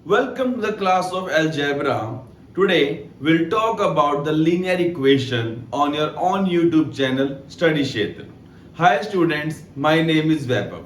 Welcome to the class of Algebra. Today we'll talk about the linear equation on your own YouTube channel Study Kshetra. Hi students, my name is Vaibhav.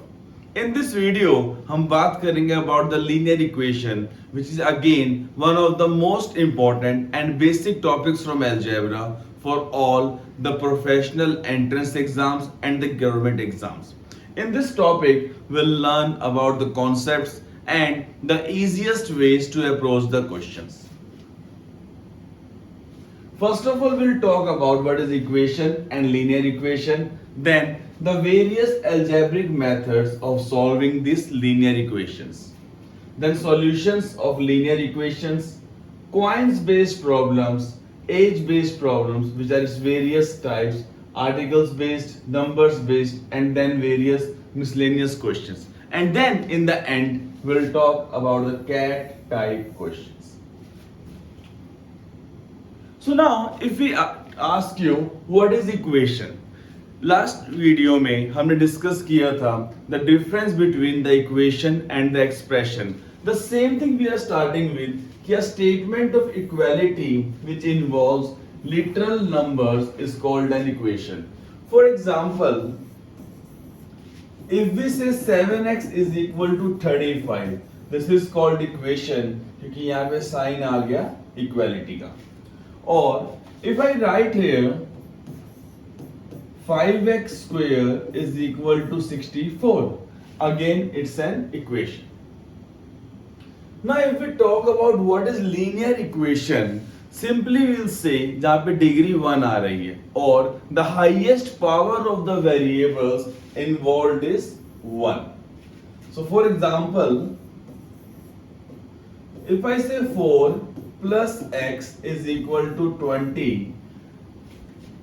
In this video हम बात करेंगे about the linear equation which is again one of the most important and basic topics from algebra for all the professional entrance exams and the government exams. In this topic, we'll learn about the concepts and the easiest ways to approach the questions. First of all, we'll talk about what is equation and linear equation, then the various algebraic methods of solving these linear equations, then solutions of linear equations, coins based problems, age based problems, which are its various types, articles based, numbers based, and then various miscellaneous questions. And then in the end, we'll talk about the cat type questions. So now if we ask you what is equation, last video में हमने discuss किया था the difference between the equation and the expression. The same thing we are starting with कि a statement of equality which involves literal numbers is called an equation. For example, if we say 7x is equal to 35, this is called equation क्योंकि यहाँ पे sign आ गया equality का. और if I write here 5x square is equal to 64. Again, it's an equation. Now, if we talk about what is linear equation, simply we'll say जहाँ पे degree 1 आ रही है और the highest power of the variables involved is 1. So, for example, if I say 4 plus x is equal to 20,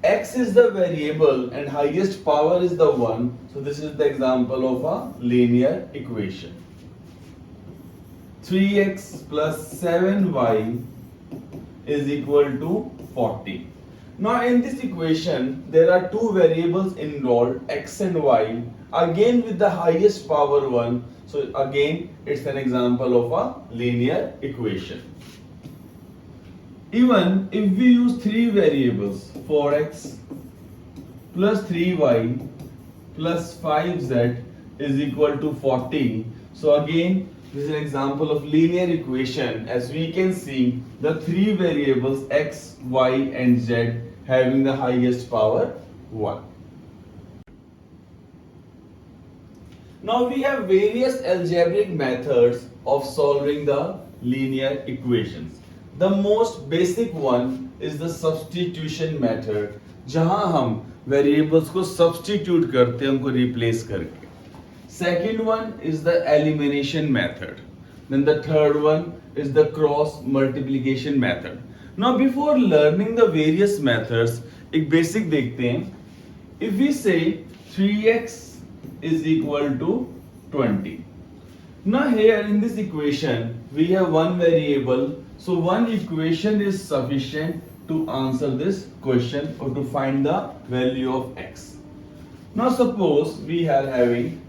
x is the variable and highest power is the 1, so this is the example of a linear equation. 3x plus 7y is equal to 40. Now in this equation there are two variables involved, x and y, again with the highest power 1, so again it's an example of a linear equation. Even if we use three variables, 4x plus 3y plus 5z is equal to 40. So again, this is an example of linear equation. As we can see, the three variables x, y and z having the highest power 1. Now we have various algebraic methods of solving the linear equations. The most basic one is the substitution method, जहां हम variables को substitute करते हैं उनको replace करके. Second one is the elimination method. Then the third one is the cross multiplication method. Now before learning the various methods, एक basic देखते हैं. If we say 3x is equal to 20. Now here in this equation we have one variable, so one equation is sufficient to answer this question or to find the value of x. Now suppose we are having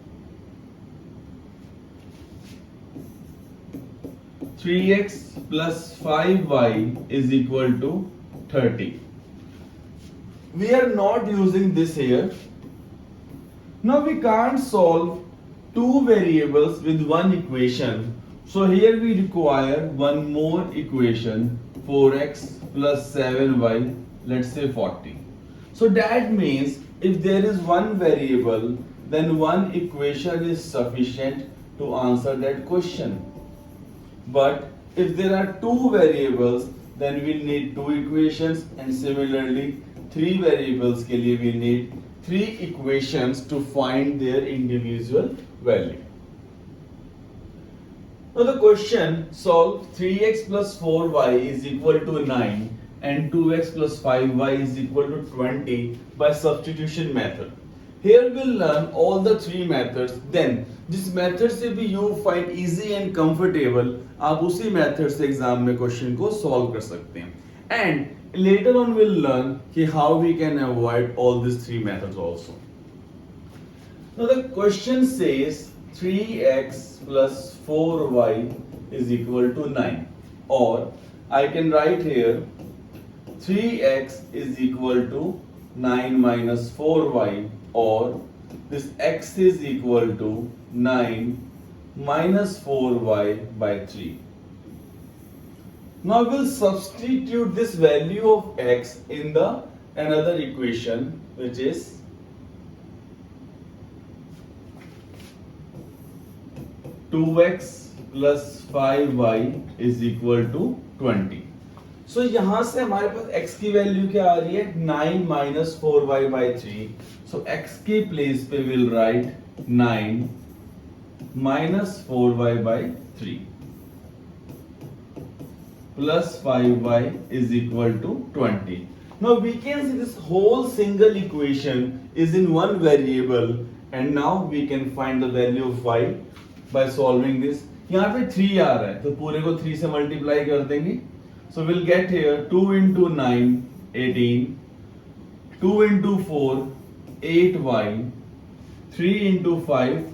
3x plus 5y is equal to 30. We are not using this here. Now we can't solve two variables with one equation, so here we require one more equation, 4x plus 7y, let's say 40. So that means if there is one variable, then one equation is sufficient to answer that question. But if there are two variables, then we need two equations, and similarly three variables के लिए we need three equations to find their individual value. Now the question, solve 3x plus 4y is equal to 9 and 2x plus 5y is equal to 20 by substitution method. Here we'll learn all the three methods. Then जिस method से भी you find easy and comfortable, आप उसी method से exam में question को solve कर सकते हैं. And later on we'll learn कि how we can avoid all these three methods also. Now the question says 3x plus 4y is equal to 9. Or I can write here 3x is equal to 9 minus 4y, or this x is equal to 9 minus 4y by 3. Now we'll substitute this value of x in the another equation, which is 2x plus 5y is equal to 20. So यहाँ से हमारे पास x की value क्या आ रही है 9 minus 4y by 3. So x की place पे we'll write 9 minus 4y by 3 plus 5y is equal to 20. Now we can see this whole single equation is in one variable, and now we can find the value of y by solving this. यहाँ पे 3 आ रहा है तो पूरे को 3 से multiply कर देंगे. So we'll get here 2 into 9 18, 2 into 4 8y, 3 into 5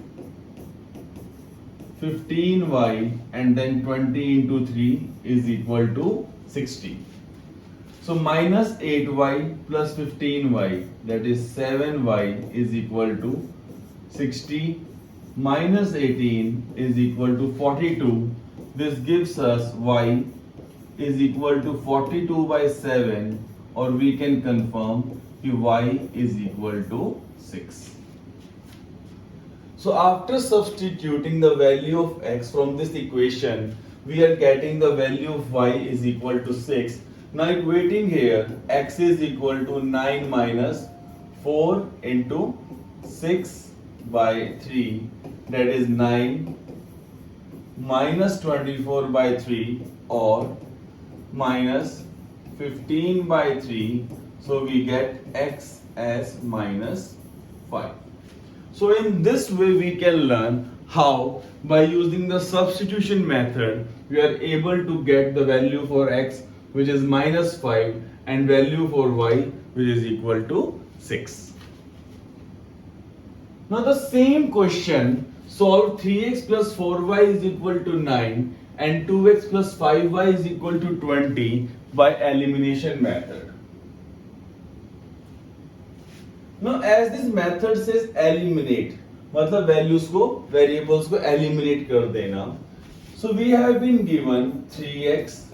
15y, and then 20 into 3 is equal to 60. So minus 8y plus 15y, that is 7y, is equal to 60. Minus 18 is equal to 42. This gives us y is equal to 42 by 7, or we can confirm that y is equal to 6. So after substituting the value of x from this equation, we are getting the value of y is equal to 6. Now equating here, x is equal to 9 minus 4 into 6 by 3, that is 9 minus 24 by 3, or minus 15 by 3. So we get x as minus 5. So in this way we can learn how by using the substitution method we are able to get the value for x, which is minus 5, and value for y, which is equal to 6. Now the same question, solve 3x plus 4y is equal to 9 and 2x plus 5y is equal to 20 by elimination method. Now as this method says eliminate, मतलब values को variables को eliminate कर देना. So we have been given 3x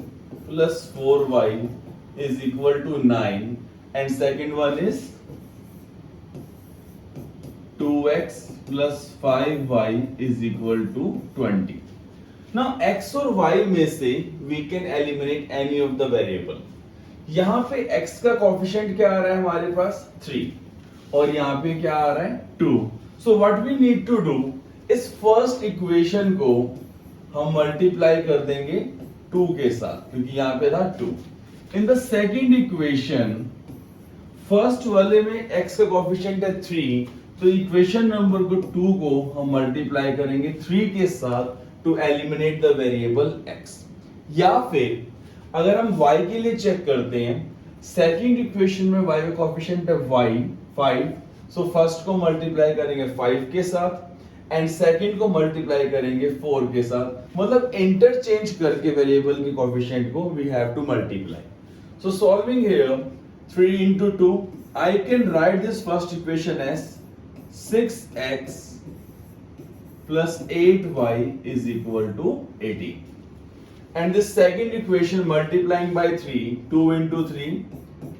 plus 4y is equal to 9, and second one is 2x plus 5y is equal to 20. Now x और y में से we can eliminate any of the variable. यहाँ पे x का coefficient क्या आ रहा है हमारे पास 3, और यहाँ पे क्या आ रहा है 2. So what we need to do is first equation को हम multiply कर देंगे 2 के साथ, क्योंकि यहाँ पे था 2. In the second equation, first वाले में x का coefficient है 3, तो इक्वेशन नंबर को 2 को हम मल्टीप्लाई करेंगे 3 के साथ to eliminate the variable x. या फिर अगर हम y के लिए चेक करते हैं, सेकंड इक्वेशन में y का कोएफिशिएंट है y 5, सो फर्स्ट को मल्टीप्लाई करेंगे 5 के साथ एंड सेकंड को मल्टीप्लाई करेंगे 4 के साथ, मतलब इंटरचेंज करके वेरिएबल के कोएफिशिएंट को we have to multiply. So solving here 3 into 2, I can write this first equation as 6x plus 8y is equal to 18. And this second equation multiplying by 3, 2 into 3,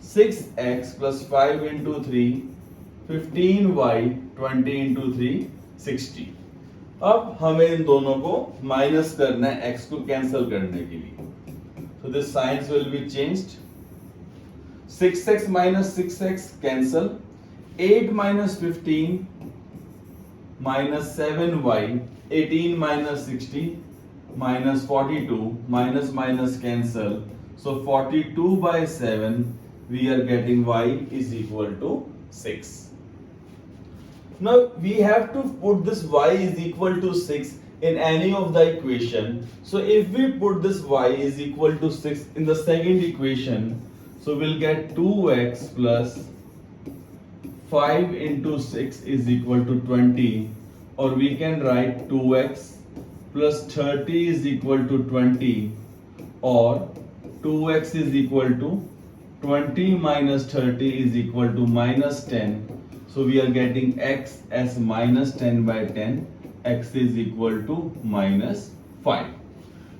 6x plus 5 into 3, 15y, 20 into 3, 60. अब हमें इन दोनों को minus करना है x को cancel करने के लिए. So this signs will be changed. 6x minus 6x cancel. 8 minus 15 minus 7y, 18 minus 60 minus 42, minus minus cancel. So 42 by 7, we are getting y is equal to 6. Now we have to put this y is equal to 6 in any of the equation. So if we put this y is equal to 6 in the second equation, so we'll get 2x plus 5 into 6 is equal to 20, or we can write 2x plus 30 is equal to 20 or 2x is equal to 20 minus 30 is equal to minus 10. So we are getting x as minus 10 by 10. X is equal to minus 5.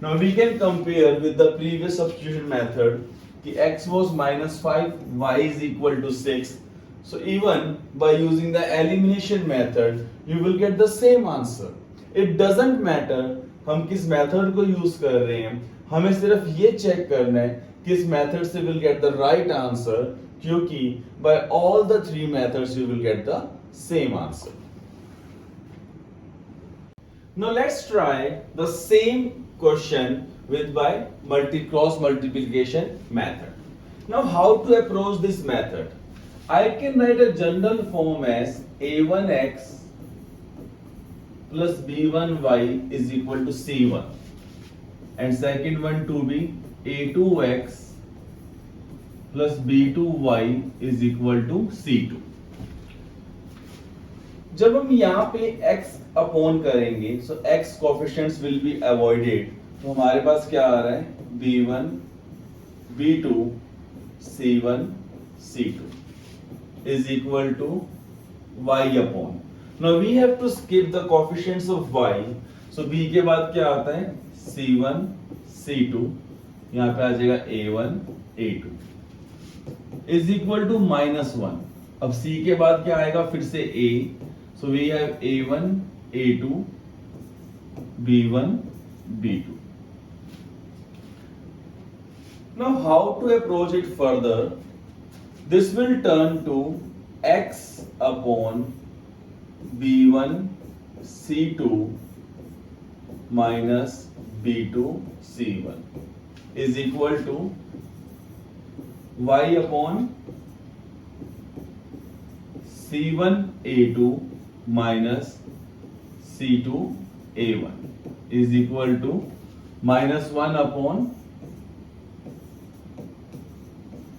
Now we can compare with the previous substitution method. The x was minus 5, y is equal to 6. So even by using the elimination method, you will get the same answer. It doesn't matter हम किस method को use कर रहे हैं, हमें सिर्फ ये check करना है किस मेथड से will get the right answer, क्योंकि by all the three methods you will get the same answer. Now let's try the same question with by cross multiplication method. Now how to approach this method? I can write a general form as a1x plus b1y is equal to c1 and second one to be a2x plus b2y is equal to c2. जब हम यहाँ पे x upon करेंगे so x coefficients will be avoided, तो हमारे पास क्या आ रहा है b1 b2 c1 c2 is equal to y upon. Now we have to skip the coefficients of y. So b के बाद क्या आता है c1 c2, यहाँ पे आ जाएगा a1 a2 is equal to minus 1. अब c के बाद क्या आएगा फिर से a. So we have a1 a2 b1 b2. Now how to approach it further? This will turn to x upon b1 c2 minus b2 c1 is equal to y upon c1 a2 minus c2 a1 is equal to minus 1 upon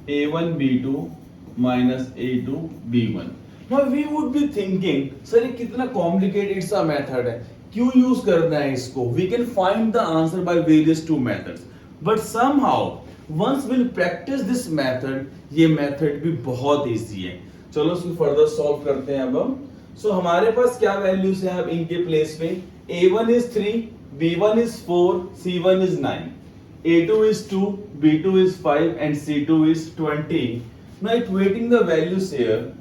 a1 b2 minus a2 b1. Now we would be thinking, sir ये कितना complicated सा method है, क्यों use करना है इसको? We can find the answer by various two methods, but somehow once we'll practice this method, ये method भी बहुत easy है. चलो इसको further solve करते हैं अब हम. So हमारे पास क्या values हैं अब इनके place पे? a1 is 3, b1 is 4, c1 is 9. a2 is 2, b2 is 5 and c2 is 20. Now equating the values here,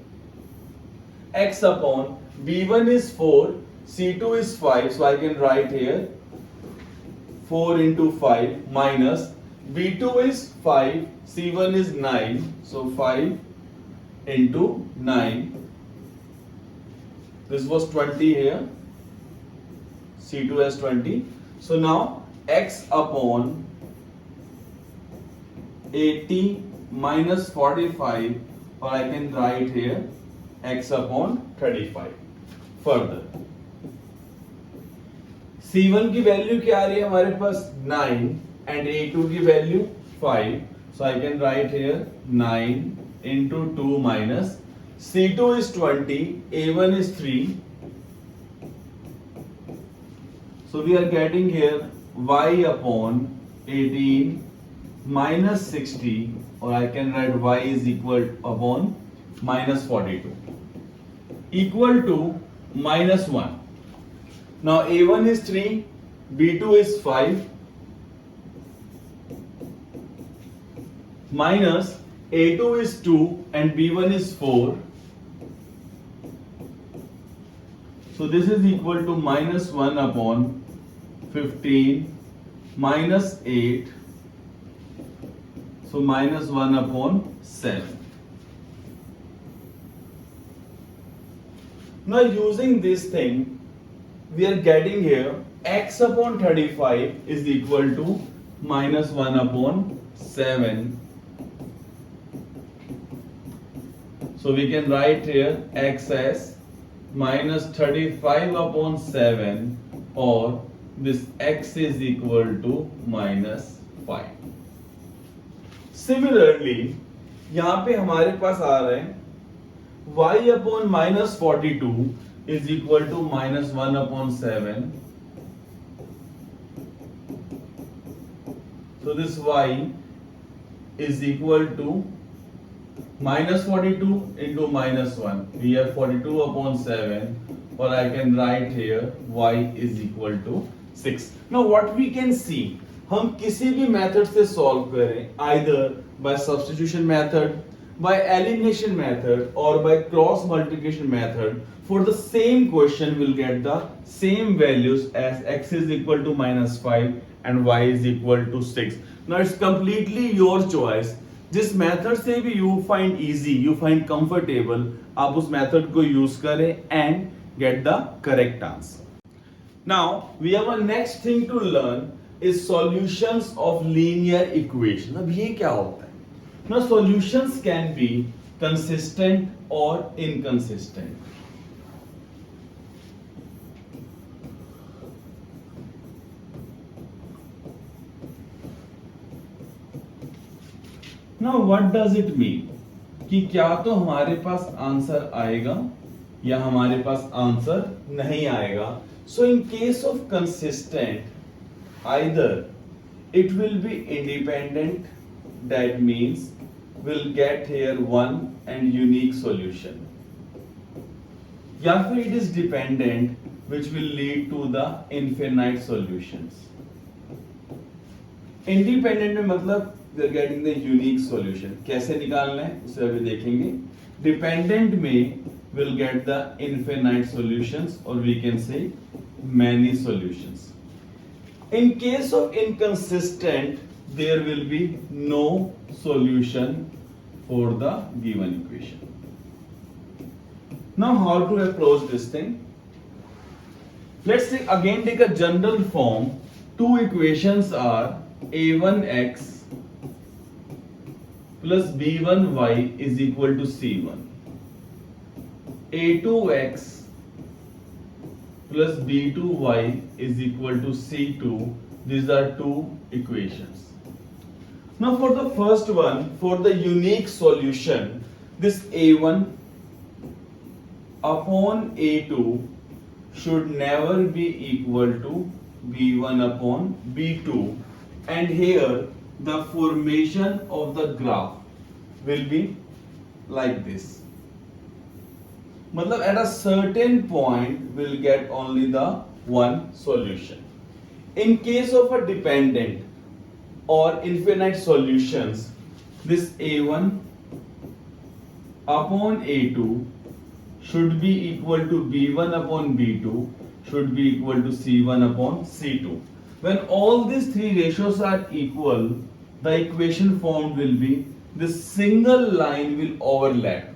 x upon b1 is 4, c2 is 5, so I can write here 4 into 5 minus b2 is 5, c1 is 9, so 5 into 9. This was 20 here, c2 has 20. So now x upon 80 minus 45, or I can write here x upon 35. Further, c1 की value क्या आ रही है हमारे पास 9 and a2 की value 5, so I can write here 9 into 2 minus c2 is 20, a1 is 3, so we are getting here y upon 18 minus 60, or I can write y is equal upon minus 42 equal to minus 1. Now a1 is 3, b2 is 5 minus a2 is 2 and b1 is 4. So this is equal to minus 1 upon 15 minus 8. So minus 1 upon 7. Now using this thing, we are getting here x upon 35 is equal to minus 1 upon 7. So we can write here x as minus 35 upon 7, or this x is equal to minus 5. Similarly, यहाँ पे हमारे पास आ रहे हैं y upon minus 42 is equal to minus 1 upon 7. So this y is equal to minus 42 into minus 1. We have 42 upon 7, or I can write here y is equal to 6. Now what we can see, हम किसी भी method से solve करें, either by substitution method, by elimination method, or by cross multiplication method, for the same question we'll get the same values as x is equal to minus 5 and y is equal to 6. Now it's completely your choice. जिस method से भी you find easy, you find comfortable, आप उस method को use करें and get the correct answer. Now we have a next thing to learn is solutions of linear equation. अब ये क्या होता है? Now solutions can be consistent or inconsistent. Now what does it mean? कि क्या तो हमारे पास आंसर आएगा या हमारे पास आंसर नहीं आएगा. So in case of consistent, either it will be independent, that means we'll get here one and unique solution, या फिर it is dependent, which will lead to the infinite solutions. Independent में मतलब we are getting the unique solution. कैसे निकालना है उसे अभी देखेंगे. Dependent में we'll get the infinite solutions, or we can say many solutions. In case of inconsistent, there will be no solution for the given equation. Now how to approach this thing? Let's again take a general form. Two equations are a1x plus b1y is equal to c1. a2x plus b2y is equal to c2. These are two equations. Now for the first one, for the unique solution, this a1 upon a2 should never be equal to b1 upon b2, and here the formation of the graph will be like this. मतलब at a certain point we'll get only the one solution. In case of a dependent or infinite solutions, this a1 upon a2 should be equal to b1 upon b2 should be equal to c1 upon c2. When all these three ratios are equal, the equation formed will be this single line will overlap.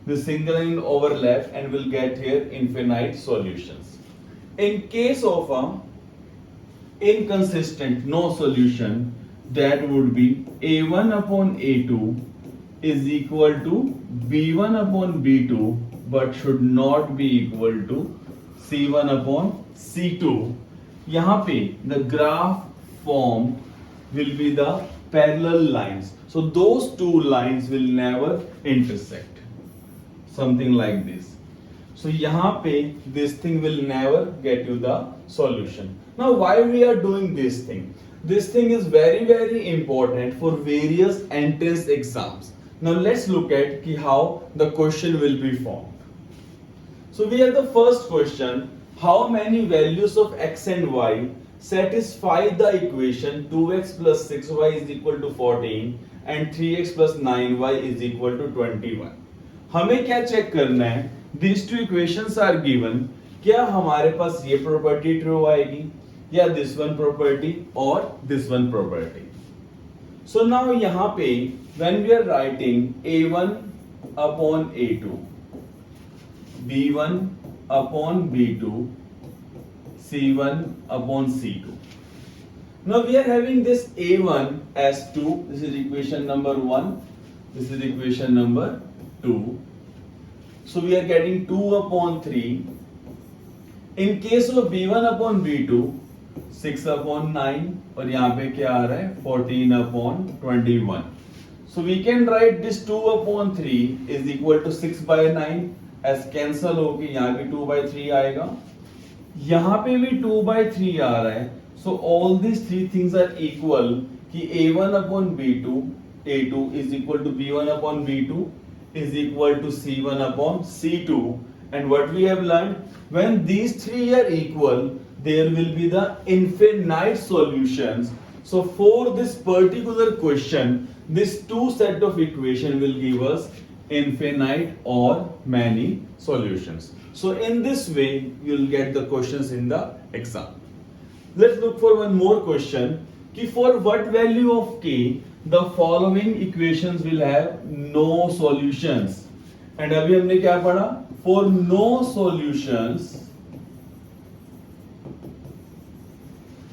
The single line will overlap and will get here infinite solutions. In case of a inconsistent, no solution, that would be a1 upon a2 is equal to b1 upon b2 but should not be equal to c1 upon c2. यहाँ पे the graph formed will be the parallel lines. So those two lines will never intersect. Something like this. So यहाँ पे this thing will never get you the solution. Now why we are doing this thing? This thing is very important for various entrance exams. Now let's look at how the question will be formed. So we have the first question. How many values of x and y satisfy the equation 2x plus 6y is equal to 14 and 3x plus 9y is equal to 21? हमें क्या check करना है? These two equations are given. क्या हमारे पास ये property true आएगी या this one property or this one property? So now यहाँ पे when we are writing a1 upon a2, b1 upon b2, c1 upon c2. Now we are having this a1 as 2. This is equation number 1. This is equation number 2. So we are getting 2 upon 3. In case of b1 upon b2, 6 upon 9, और यहाँ पे क्या आ रहा है 14 upon 21. So we can write this 2 upon 3 is equal to 6 by 9 as cancel होगी, यहाँ भी 2 by 3 आएगा, यहाँ पे भी 2 by 3 आ रहा है. So all these three things are equal कि a1 upon b2 a2 is equal to b1 upon b2 is equal to c1 upon c2. And what we have learned, when these three are equal, there will be the infinite solutions. So for this particular question, this two set of equation will give us infinite or many solutions. So in this way, you will get the questions in the exam. Let's look for one more question. कि for what value of k the following equations will have no solutions. And अभी हमने क्या पढ़ा? For no solutions,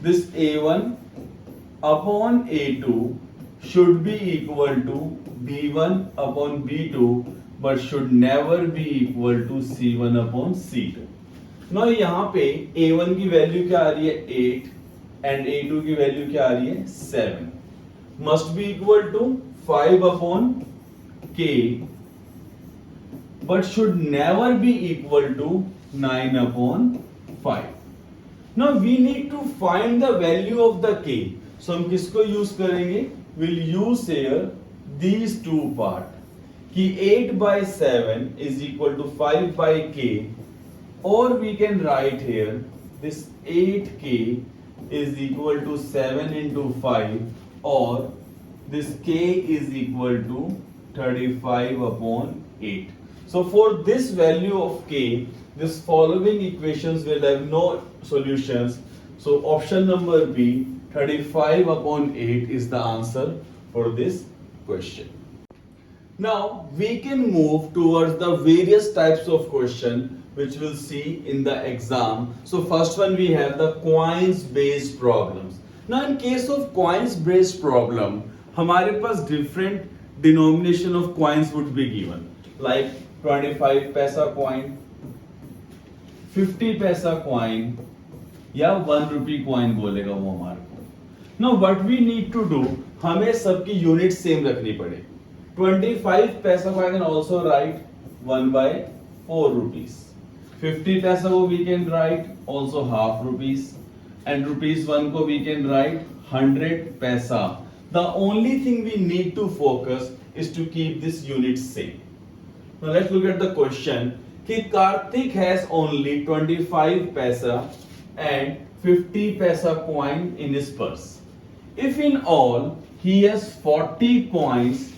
this a1 upon a2 should be equal to b1 upon b2 but should never be equal to c1 upon c2. Now यहाँ पे a1 की value क्या आ रही है 8 and a2 की वैल्यू क्या आ रही है 7 must be equal to 5 upon k but should never be equal to 9 upon 5. Now we need to find the value of the k. So हम किसको यूज करेंगे? We'll use here these two part कि 8 by 7 is equal to 5 by k, or we can write here this 8k is equal to 7 into 5, or this k is equal to 35 upon 8. So for this value of k, this following equations will have no solutions. So option number B, 35 upon 8 is the answer for this question. Now we can move towards the various types of question which we'll see in the exam. So first one we have the coins based problems. Now in case of coins based problem, हमारे पास different denomination of coins would be given, like 25 पैसा coin, 50 पैसा coin या 1 rupee coin बोलेगा वो हमारे को. Now what we need to do, हमें सबकी unit same रखनी पड़े. 25 पैसा को I can also write 1 by 4 rupees. 50 पैसा को we can write also half rupees, and rupees 1 को we can write 100 पैसा. The only thing we need to focus is to keep this unit same. Now let's look at the question कि Karthik has only 25 paisa and 50 paisa coin in his purse. If in all he has 40 coins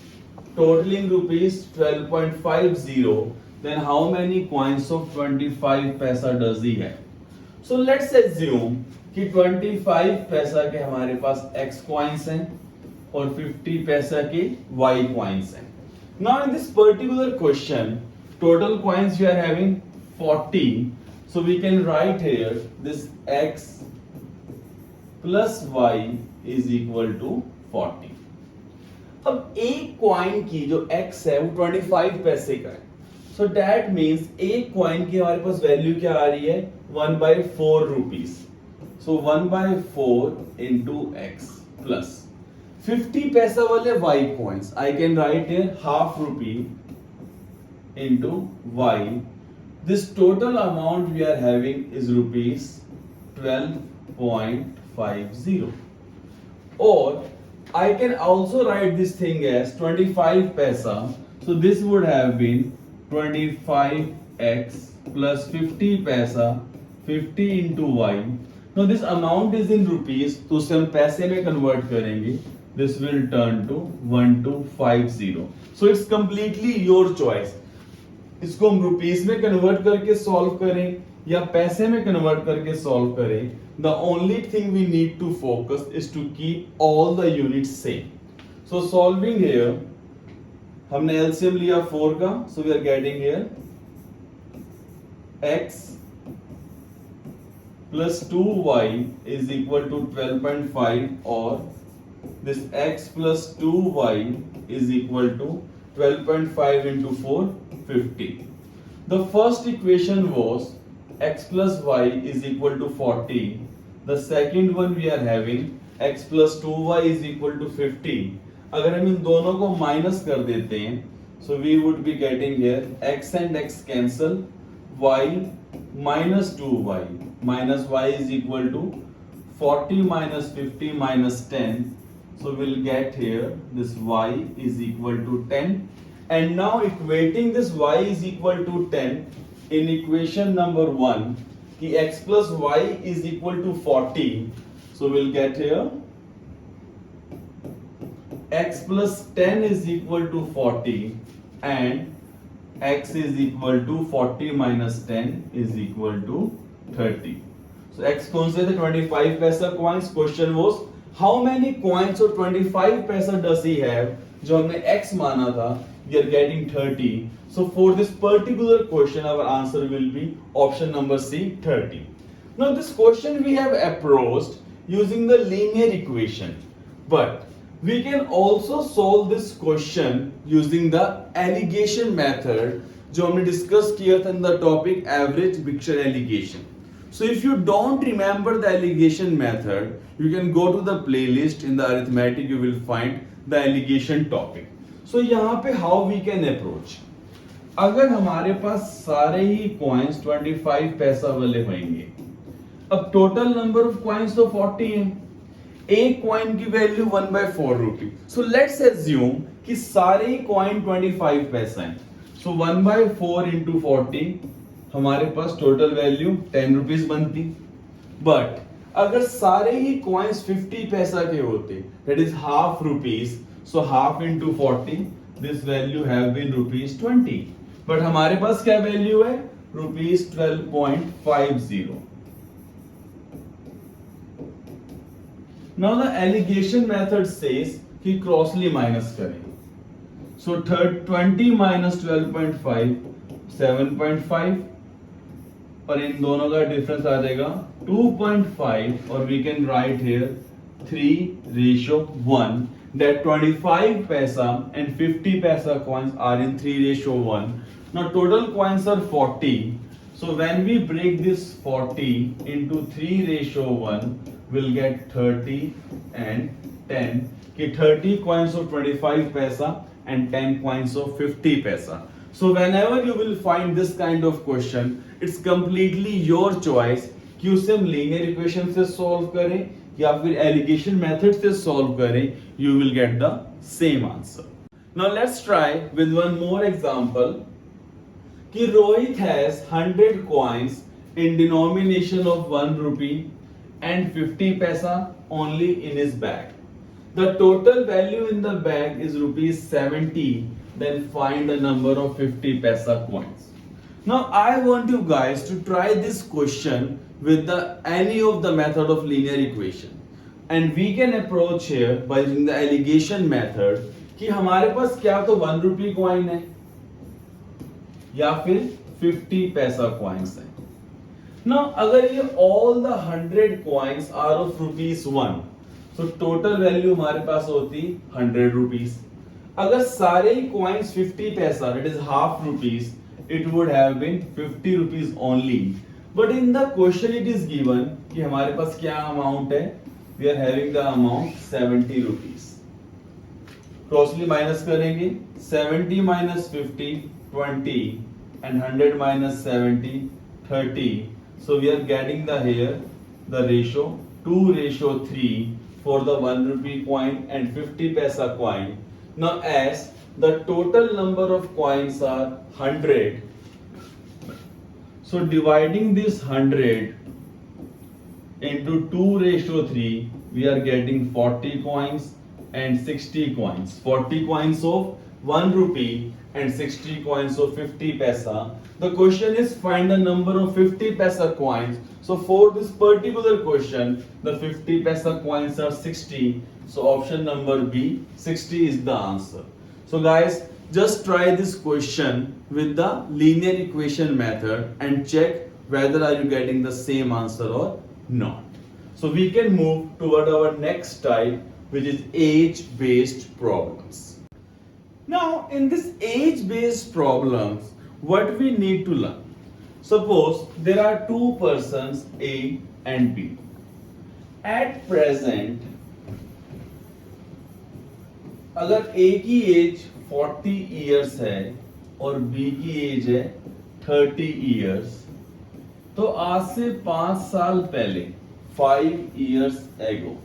totaling rupees 12.50, then how many coins of 25 paisa does he have? So let's assume कि 25 पैसा के हमारे पास x coins हैं और 50 पैसा के y coins हैं. Now in this particular question, total coins we are having 40, so we can write here this x plus y is equal to 40. अब एक कॉइन की जो x है वो 25 पैसे का है. So that means एक कॉइन की हमारे पास वैल्यू क्या आ रही है 1 by 4 rupees. So 1 by 4 into x plus 50 पैसा वाले y coins. I can write here half rupee into y. This total amount we are having is rupees 12.50. Or I can also write this thing as 25 paisa. So this would have been 25x plus 50 paisa, 50 into y. Now this amount is in rupees, तो उसे हम पैसे में convert करेंगे. This will turn to 1250. So it's completely your choice. इसको हम rupees में convert करके solve करें या पैसे में convert करके solve करें. The only thing we need to focus is to keep all the units same. So solving here, हमने LCM लिया 4 का, so we are getting here x plus 2y is equal to 12.5, or this x plus 2y is equal to 12.5 into 4, 50. The first equation was x plus y is equal to 40. The second one we are having x plus 2y is equal to 50. अगर हम इन दोनों को minus कर देते हैं, so we would be getting here x and x cancel, y minus 2y minus y is equal to 40 minus 50 minus 10. So we'll get here this y is equal to 10. And now equating this y is equal to 10 in equation number 1, ki x plus y is equal to 40. So we'll get here x plus 10 is equal to 40 and x is equal to 40 minus 10 is equal to 30. So x कौन से थे 25 पैसा coins. Question was how many coins or 25 पैसा does he have? जो हमने x माना था, we are getting 30. So for this particular question our answer will be option number C, 30. Now this question we have approached using the linear equation, but we can also solve this question using the alligation method जो हमने discuss किया था in the topic average mixture alligation. So if you don't remember the alligation method, you can go to the playlist in the arithmetic, you will find the alligation topic. So यहाँ पे how we can approach. अगर हमारे पास सारे ही coins 25 पैसा वाले होंगे, अब total number of coins तो 40 है, एक coin की value 1/4 rupee. So let's assume कि सारे ही coin 25 पैसा हैं. So 1/4 into 40 हमारे पास टोटल वैल्यू 10 रुपीज बनती. बट अगर सारे ही कॉइन्स 50 पैसा के होते, that is half rupees, so half into 40, this value have been rupees 20. But हमारे पास क्या वैल्यू है? Rupees 12.50. Now the alligation method says कि क्रॉसली माइनस करें. सो 20 माइनस 12.5 7.5 और इन दोनों का डिफरेंस आ जाएगा 2.5 और we can write here 3:1 that 25 paisa and 50 paisa coins are in 3:1. Now total coins are 40. So when we break this 40 into 3:1, we'll get 30 and 10. कि 30 coins of 25 paisa and 10 coins of 50 paisa. So whenever you will find this kind of question, it's completely your choice कि उसे हम linear equation से solve करें या फिर alligation method से solve करें, you will get the same answer. Now let's try with one more example कि Rohit has 100 coins in denomination of 1 rupee and 50 paisa only in his bag. The total value in the bag is rupees 70. Then find the number of 50 paisa coins. Now I want you guys to try this question with any of the method of linear equation, and we can approach here by using the alligation method कि हमारे पास क्या तो 1 rupee coin है या फिर 50 पैसा coins है. Now अगर ये all the 100 coins are of rupees 1, so total value हमारे पास होती 100 rupees. अगर सारे ही coins 50 पैसा, that is half rupees, it would have been 50 rupees only. But in the question it is given कि हमारे पास क्या amount है? We are having the amount 70 rupees. Crossly minus करेंगे 70 minus 50 20 and 100 minus 70 30. So we are getting here the ratio 2:3 for the 1 rupee coin and 50 paisa coin. Now as the total number of coins are 100, so dividing this 100 into 2:3, we are getting 40 coins and 60 coins. 40 coins of 1 rupee and 60 coins of 50 paisa. The question is find the number of 50 paisa coins. So for this particular question, the 50 paisa coins are 60. So option number B, 60 is the answer. So guys, just try this question with the linear equation method and check whether are you getting the same answer or not. So we can move toward our next type, which is age-based problems. Now in this age-based problems, what we need to learn? Suppose there are two persons A and B. At present, अगर A की as 40 years है और B की as है 30 years, तो आज से 5 साल पहले 5 years ago.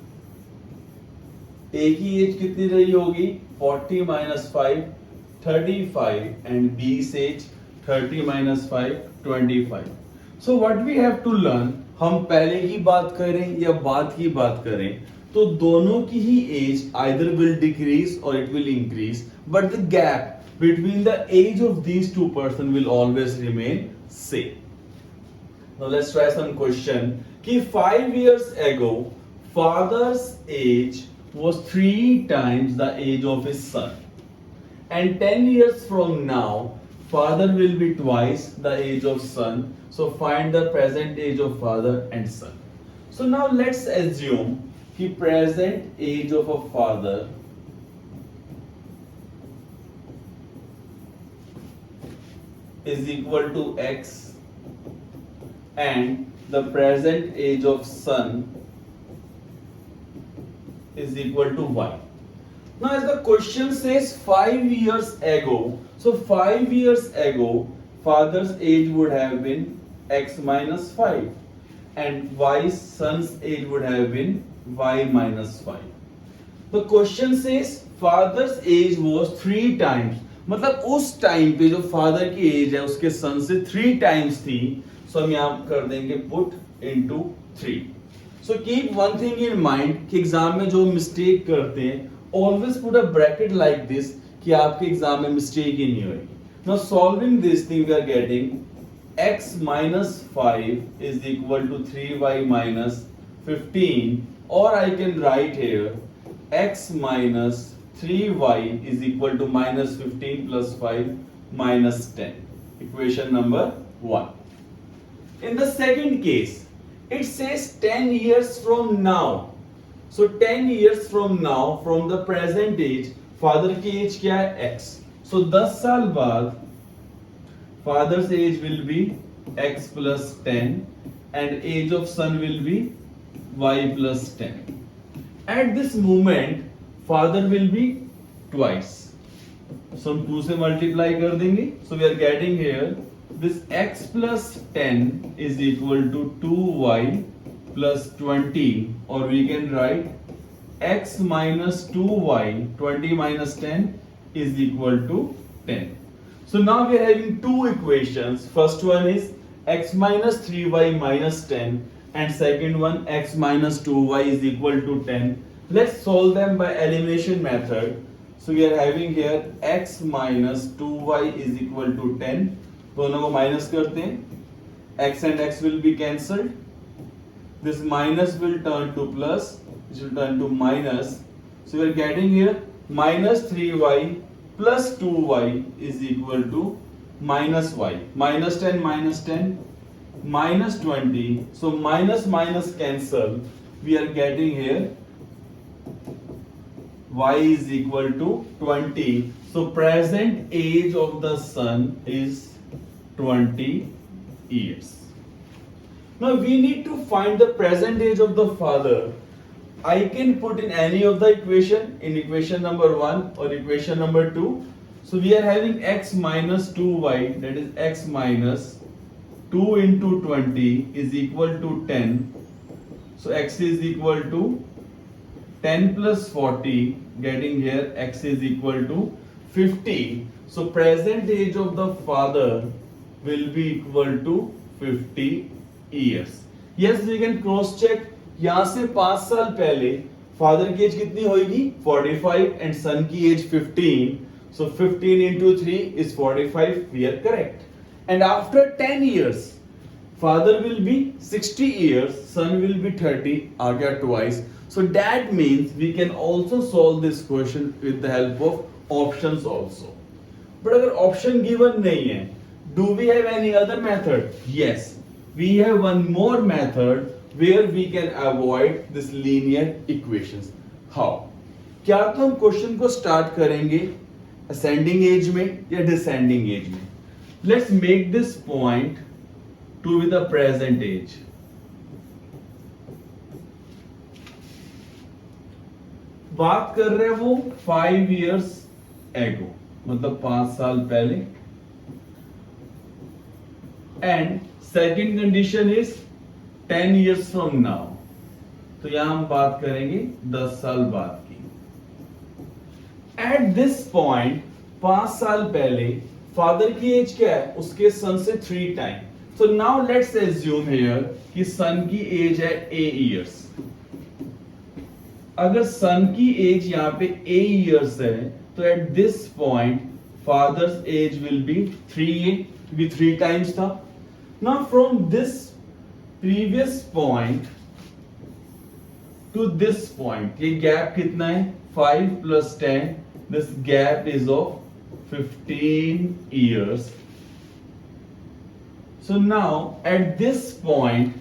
A की एज कितनी रही होगी? 40 minus 5 35 and B's age 30 minus 5 25. So what we have to learn, हम पहले की बात करें या बाद की बात करें तो दोनों की ही as either will decrease or it will increase, but the gap between the age of these two persons will always remain same. Now let's try some question. कि 5 years ago father's age was 3 times the age of his son, and 10 years from now father will be twice the age of son. So find the present age of father and son. So now let's assume कि present age of a father is equal to x and the present age of son is equal to y. Now as the question says 5 years ago, so 5 years ago father's age would have been x minus 5 and y's son's age would have been y minus 5. The question says father's age was 3 times, मतलब उस time पे जो father की as है उसके सन से 3 times थी. सो हम यहाँ कर देंगे put into 3. So keep one thing in mind कि एग्जाम में जो मिस्टेक करते हैं always put a bracket like this कि आपके एग्जाम में मिस्टेक ही नहीं होगी. Now solving this thing we are getting x minus 5 is equal to 3y minus 15, or I can write here x minus 3y is equal to minus 15 plus 5 minus 10. Equation number 1. In the second case, it says 10 years from now. So 10 years from now, from the present age, father की age क्या है? x. So 10 साल बाद father's age will be x plus 10 and age of son will be y plus 10. At this moment father will be twice, so हम 2 से multiply कर देंगे. So we are getting here this x plus 10 is equal to 2y plus 20, or we can write x minus 2y 20 minus 10 is equal to 10. So now we are having two equations. First one is x minus 3y minus 10 and second one x minus 2y is equal to 10. Let's solve them by elimination method. So we are having here x minus 2y is equal to 10. दोनों को minus करते हैं. x and x will be cancelled. This minus will turn to plus, this will turn to minus. So we are getting here minus 3y plus 2y is equal to minus y. Minus 10 minus 10 minus 20. So minus minus cancel. We are getting here y is equal to 20. So present age of the son is 20 years. Now we need to find the present age of the father. I can put in any of the equation, in equation number 1 or equation number 2. So we are having x minus 2y, that is x minus 2 into 20 is equal to 10. So x is equal to 10 plus 40, getting here x is equal to 50. So present age of the father will be equal to 50 years. Yes, we can cross check. यहां से 5 साल पहले father की as कितनी होगी? 45 and son की as 15. So 15 into 3 is 45. We are correct. And after 10 years, father will be 60 years, son will be 30. आ गया twice. So that means we can also solve this question with the help of options also. But अगर option given नहीं है, do we have any other method? Yes, we have one more method where we can avoid this linear equations. How? क्या तो हम question को start करेंगे ascending as में या descending एज में. Let's make this point to be the present age. बात कर रहे हैं वो 5 years ago, मतलब 5 साल पहले. And second condition is 10 years from now. तो यहां हम बात करेंगे 10 साल बाद की। एट दिस पॉइंट 5 साल पहले फादर की एज क्या है, उसके सन से 3 time. So now let's assume here कि सन की एज है a इयर्स। अगर सन की एज यहाँ पे a इयर्स है तो at this point father's age will be 3a, भी 3 टाइम्स था। Now from this previous point two this point ये गैप कितना है, 5 plus 10, this gap is of 15 years. So now at this point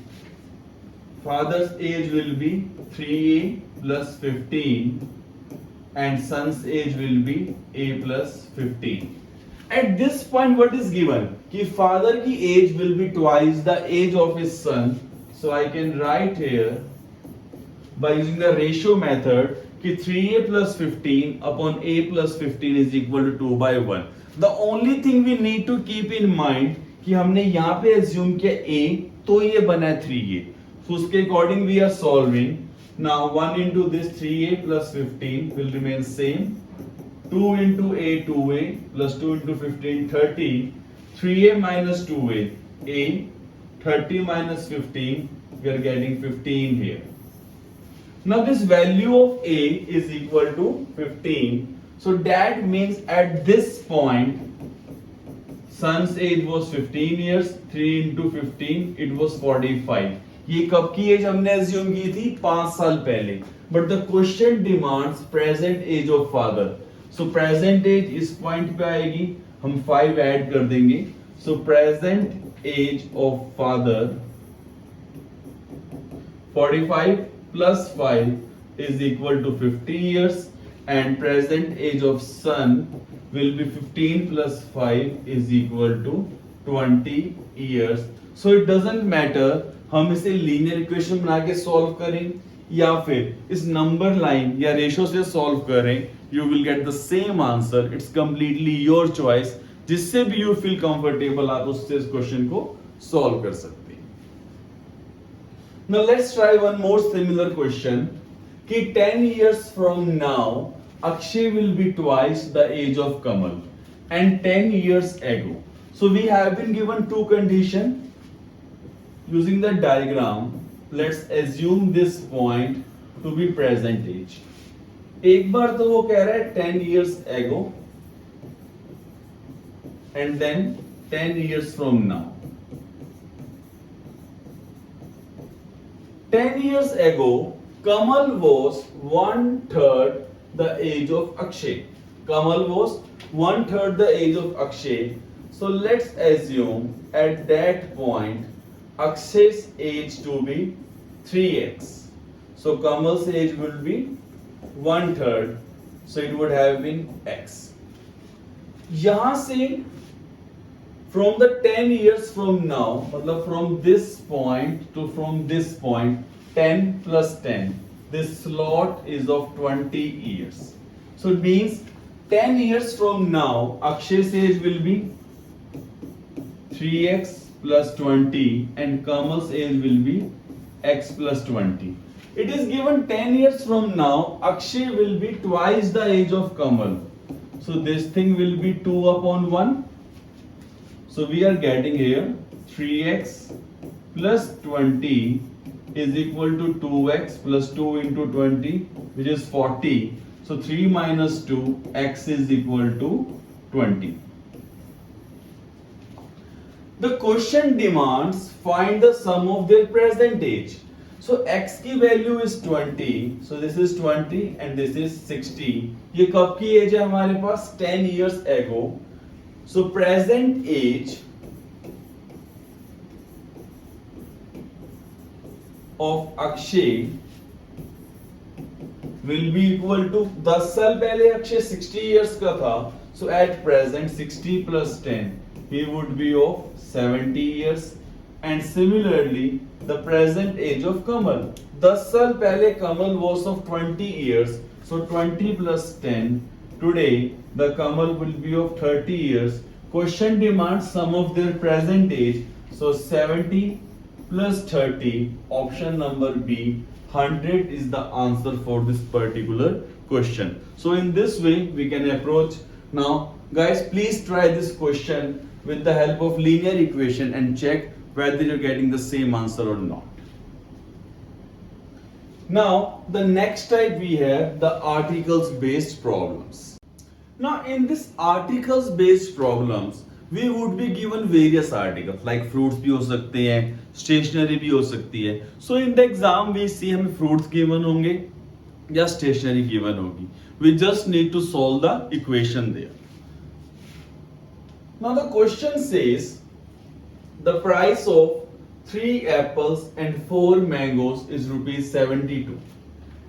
father's age will be 3a plus 15 and son's age will be a plus 15. At this point what is given कि father की age will be twice the age of his son. So I can write here by using the ratio method कि 3a plus 15 upon a plus 15 is equal to 2 by 1. The only thing we need to keep in mind कि हमने यहाँ पे assume किया a तो ये बना है 3a. So उसके according we are solving. Now 1 into this 3a plus 15 will remain same. 2 into a 2a plus 2 into 15 30. 3a minus 2a a. 30 minus 15 we are getting 15 here. Now this value of a is equal to 15. So that means at this point son's age was 15 years. 3 into 15 it was 45. ये कब की as हमने assume की थी, 5 साल पहले. But the question demands present age of father. So present age इस point पे आएगी, हम 5 add कर देंगे. So present age of father 45 plus 5 is equal to 50 years and present age of son will be 15 plus 5 is equal to 20 years. So it doesn't matter हम इसे linear equation बना के सॉल्व करें या फिर इस नंबर लाइन या ratio से सॉल्व करें, you will get the same answer. It's completely your choice. जिससे भी you feel comfortable आप उससे इस क्वेश्चन को सॉल्व कर सकते हैं। Now let's try one more similar question कि 10 years from now Akshay will be twice the age of Kamal and 10 years ago. So we have been given two conditions. Using the diagram, let's assume this point to be present age. एक बार तो वो कह रहा है 10 years ago and then 10 years from now. 10 years ago, Kamal was 1/3 the age of Akshay. Kamal was 1/3 the age of Akshay. So let's assume at that point Akshay's age to be 3x. So Kamal's age will be 1/3. So it would have been x. यहाँ से from the 10 years from now, मतलब from this point to from this point, 10 plus 10, this slot is of 20 years. So it means 10 years from now, Akshay's age will be 3x plus 20 and Kamal's age will be x plus 20. It is given 10 years from now, Akshay will be twice the age of Kamal. So this thing will be 2 upon 1. So we are getting here 3x plus 20 is equal to 2x plus 2 into 20 which is 40. So 3 minus 2, x is equal to 20. The question demands find the sum of their present age. So x की value is 20. So this is 20 and this is 60. ये कब की as है हमारे पास, 10 years ago. So present age of Akshay will be equal to 10 साल पहले Akshay 60 years का था. So at present 60 plus 10 he would be of 70 years. And similarly the present age of Kamal, 10 साल पहले Kamal was of 20 years. So 20 plus 10, today the Kamal will be of 30 years. Question demands sum of their present age. So 70 plus 30. Option number B, 100 is the answer for this particular question. So in this way we can approach. Now guys, please try this question with the help of linear equation and check whether you're getting the same answer or not. Now the next type we have the articles based problems. Now in this articles based problems we would be given various articles like fruits भी हो सकते हैं, stationery भी हो सकती है. So in the exam we see हमें fruits given होंगे या stationery given होगी. We just need to solve the equation there. Now the question says the price of 3 apples and 4 mangoes is rupees 72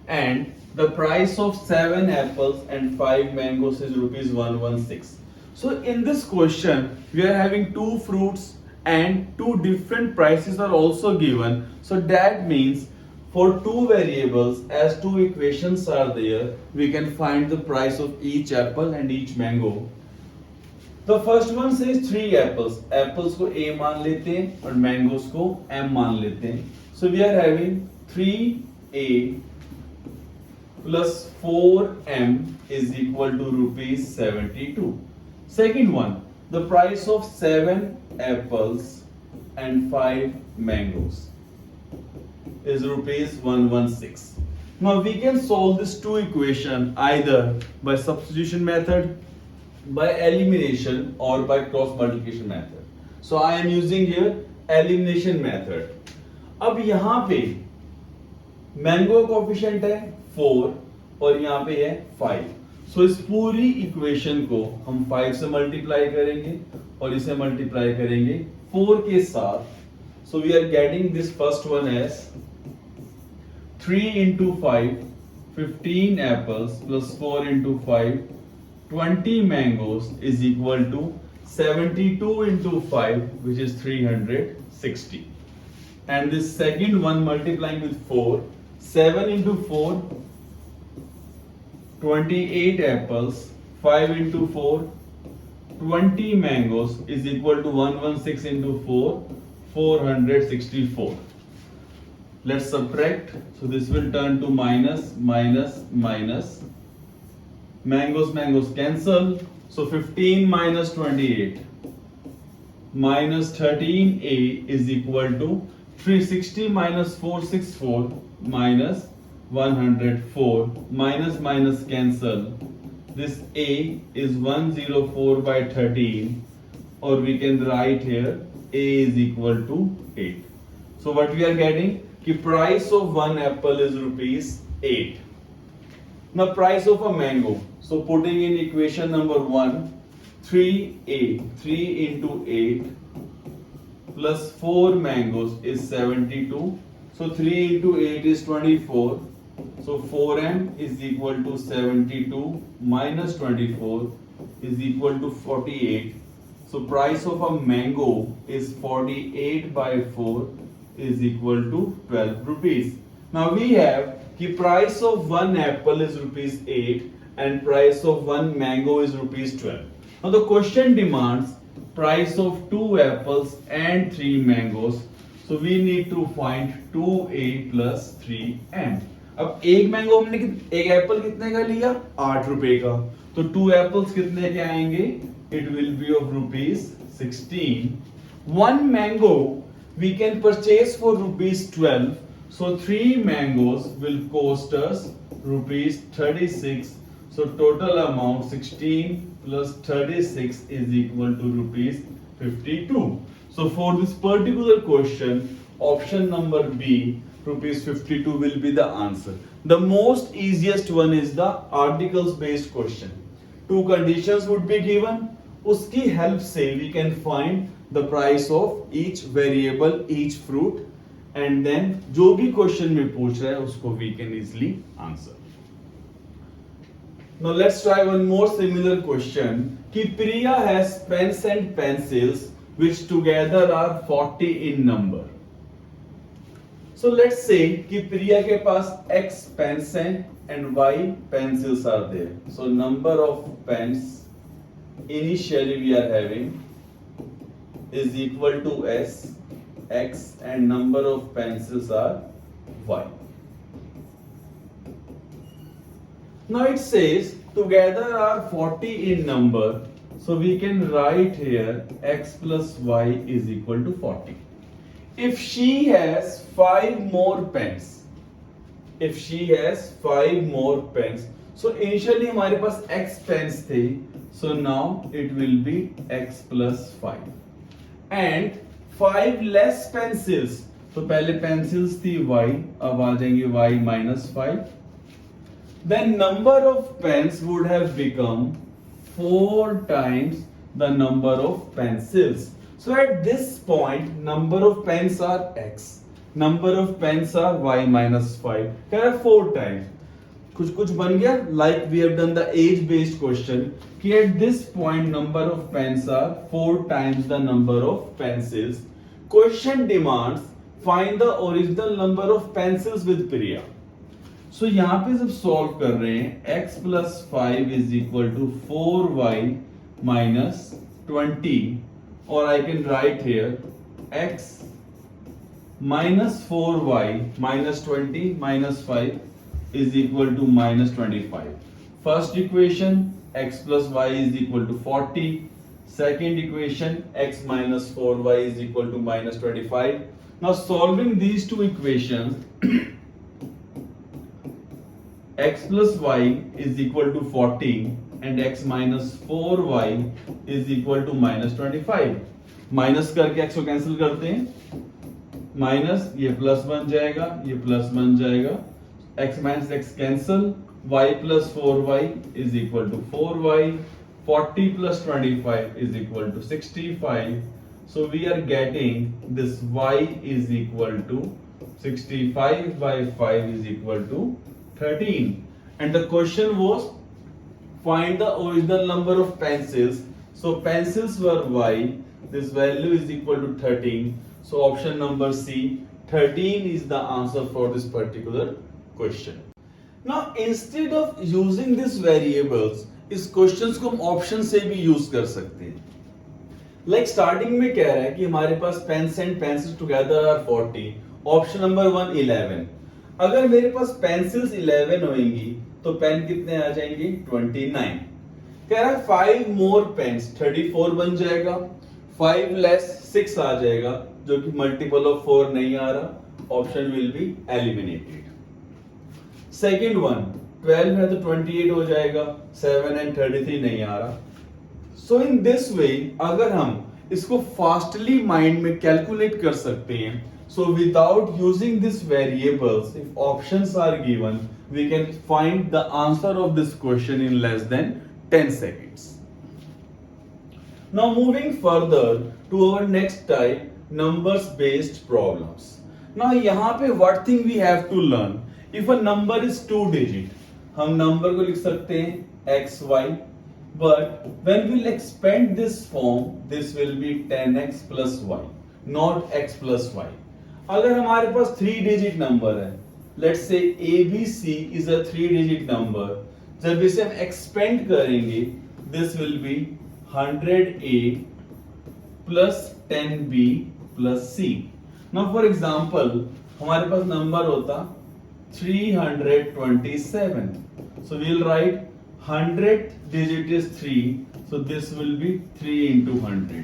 and the price of 7 apples and 5 mangoes is rupees 116. So in this question we are having 2 fruits and 2 different prices are also given. So that means for 2 variables, as 2 equations are there, we can find the price of each apple and each mango. The first one says 3 apples. Apples को A मान लेते हैं और mangoes को M मान लेते हैं. So we are having 3A plus 4M is equal to rupees 72. Second one, the price of 7 apples and 5 mangoes is rupees 116. Now we can solve this 2 equation either by substitution method, by elimination or by cross multiplication method. So I am using here elimination method. अब यहाँ पे mango coefficient है 4 और यहाँ पे है 5. So इस पूरी equation को हम 5 से multiply करेंगे और इसे multiply करेंगे 4 के साथ. So we are getting this first one as 3 into 5, 15 apples plus 4 into 5, 20 mangoes is equal to 72 into 5, which is 360. And this second one multiplying with 4, 7 into 4, 28 apples, 5 into 4, 20 mangoes is equal to 116 into 4, 464. Let's subtract. So this will turn to minus, minus, minus. Mangoes cancel. So 15 minus 28 minus 13A is equal to 360 minus 464 minus 104. Minus cancel. This A is 104 by 13, or we can write here A is equal to 8. So what we are getting? The price of 1 apple is rupees 8. Now price of a mango. So putting in equation number 1, 3A, 3 into 8 plus 4 mangoes is 72. So 3 into 8 is 24. So 4M is equal to 72 minus 24 is equal to 48. So price of a mango is 48 by 4 is equal to 12 rupees. Now we have the price of 1 apple is rupees 8 and price of 1 mango is rupees 12. Now the question demands price of 2 apples and 3 mangoes. So we need to find 2A plus 3M. अब एक mango हमने एक Apple कितने का लिया 8 रुपए का, तो 2 एप्पल्स कितने के आएंगे? It will be of rupees 16. 1 mango we can purchase for rupees 12. So 3 mangoes will cost us rupees 36. So total amount 16 plus 36 is equal to rupees 52. So for this particular question, option number B, rupees 52 will be the answer. The most easiest one is the articles based question. 2 conditions would be given. Uski help se we can find the price of each variable, each fruit, and then जो भी question में पूछ रहा है उसको we can easily answer. Now let's try one more similar question. कि Priya has pens and pencils which together are 40 in number. So let's say कि Priya के पास X pens हैं and Y pencils are there. So number of pens initially we are having is equal to S x and number of pencils are y. Now it says together are 40 in number, so we can write here x plus y is equal to 40. If she has 5 more pens, so initially हमारे पास x pens थे, so now it will be x plus 5 and 5 less pencils, तो पहले pencils थी y, अब आ जाएंगे y minus 5. Then number of pens would have become 4 times the number of pencils. So at this point, number of pens are x, number of pens are y minus 5. क्या है 4 times? कुछ बन गया? Like we have done the age-based question. कि at this point, number of pens are 4 times the number of pencils. Question demands find the original number of pencils with Priya. So यहाँ पे जब solve कर रहे हैं x plus 5 is equal to 4y minus 20, or I can write here x minus 4y minus 20 minus 5 is equal to minus 25. First equation x plus y is equal to 40. Second equation x minus 4y is equal to minus 25. Now solving these two equations, x plus y is equal to 40 and x minus 4y is equal to minus 25. Minus करके x को cancel करते हैं, minus ये plus बन जाएगा, ये plus बन जाएगा, x minus x cancel, y plus 4y is equal to 4y, 40 plus 25 is equal to 65. So we are getting this y is equal to 65 by 5 is equal to 13, and the question was find the original number of pencils. So pencils were y, this value is equal to 13, so option number C, 13 is the answer for this particular question. Now instead of using these variables, इस questions को हम option से भी use कर सकते हैं. Like starting में कह रहा है कि हमारे पास pens and pencils together are 40, option number 1 11. अगर मेरे पास पेंसिल्स 11 होंगी तो पेन कितने आ जाएंगे 29. कह रहा है 5 मोर पेन्स 34 बन जाएगा, 5 लेस 6 आ जाएगा जो कि मल्टीपल ऑफ 4 नहीं आ रहा, option will be eliminated. Second one 12 है तो 28 हो जाएगा, 7 एंड 33 नहीं आ रहा. सो इन दिस वे अगर हम इसको फास्टली माइंड में कैलकुलेट कर सकते हैं. So without using these variables, if options are given, we can find the answer of this question in less than 10 seconds. Now moving further to our next type, numbers based problems. Now यहाँ पे what thing we have to learn? If a number is 2 digit, हम number को लिख सकते हैं xy, but when we'll expand this form, this will be 10x plus y, not x plus y. अगर हमारे पास 3 डिजिट नंबर है, let's say ABC is a 3 digit number, जब इसे हम एक्सपेंड करेंगे this will be 100A plus 10B plus C. Now for example हमारे पास नंबर होता 327, so we will write 100 digit is 3, so this will be 3 into 100.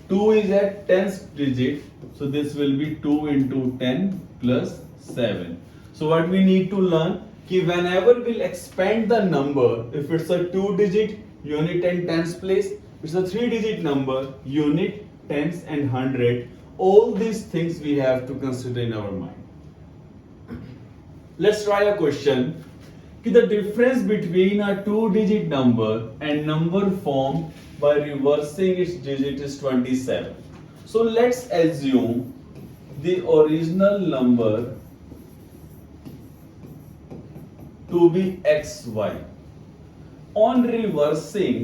2 is at 10th digit, so this will be 2 into 10 plus 7. So what we need to learn कि whenever we'll expand the number, if it's a 2 digit, unit and tens place, it's a 3 digit number, unit, tens and 100, all these things we have to consider in our mind. Let's try a question. The difference between a 2 digit number and number formed by reversing its digit is 27. So let's assume the original number to be xy. On reversing,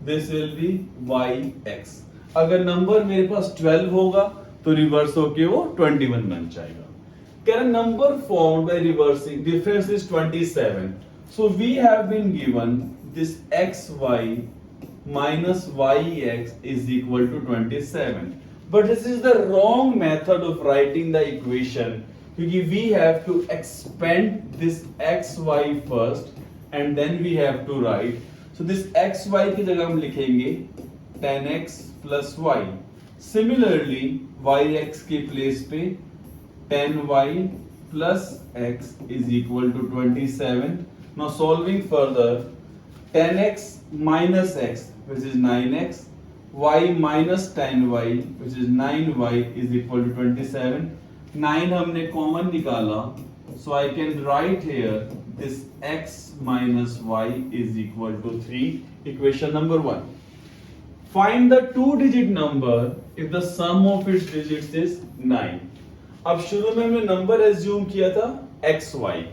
this will be yx. अगर number मेरे पास 12 होगा तो reverse होके वो 21 बन जाएगा. Can a number formed by reversing difference is 27. So we have been given this xy minus yx is equal to 27. But this is the wrong method of writing the equation, because we have to expand this xy first and then we have to write. So this xy की जगह हम लिखेंगे 10x plus y. Similarly yx के place पे 10y plus x is equal to 27. Now solving further, 10x minus x, which is 9x, y minus 10y, which is 9y, is equal to 27. 9 हमने common निकाला, so I can write here this x minus y is equal to 3. Equation number 1. Find the two-digit number if the sum of its digits is 9. अब शुरू में हमने number assume किया था xy.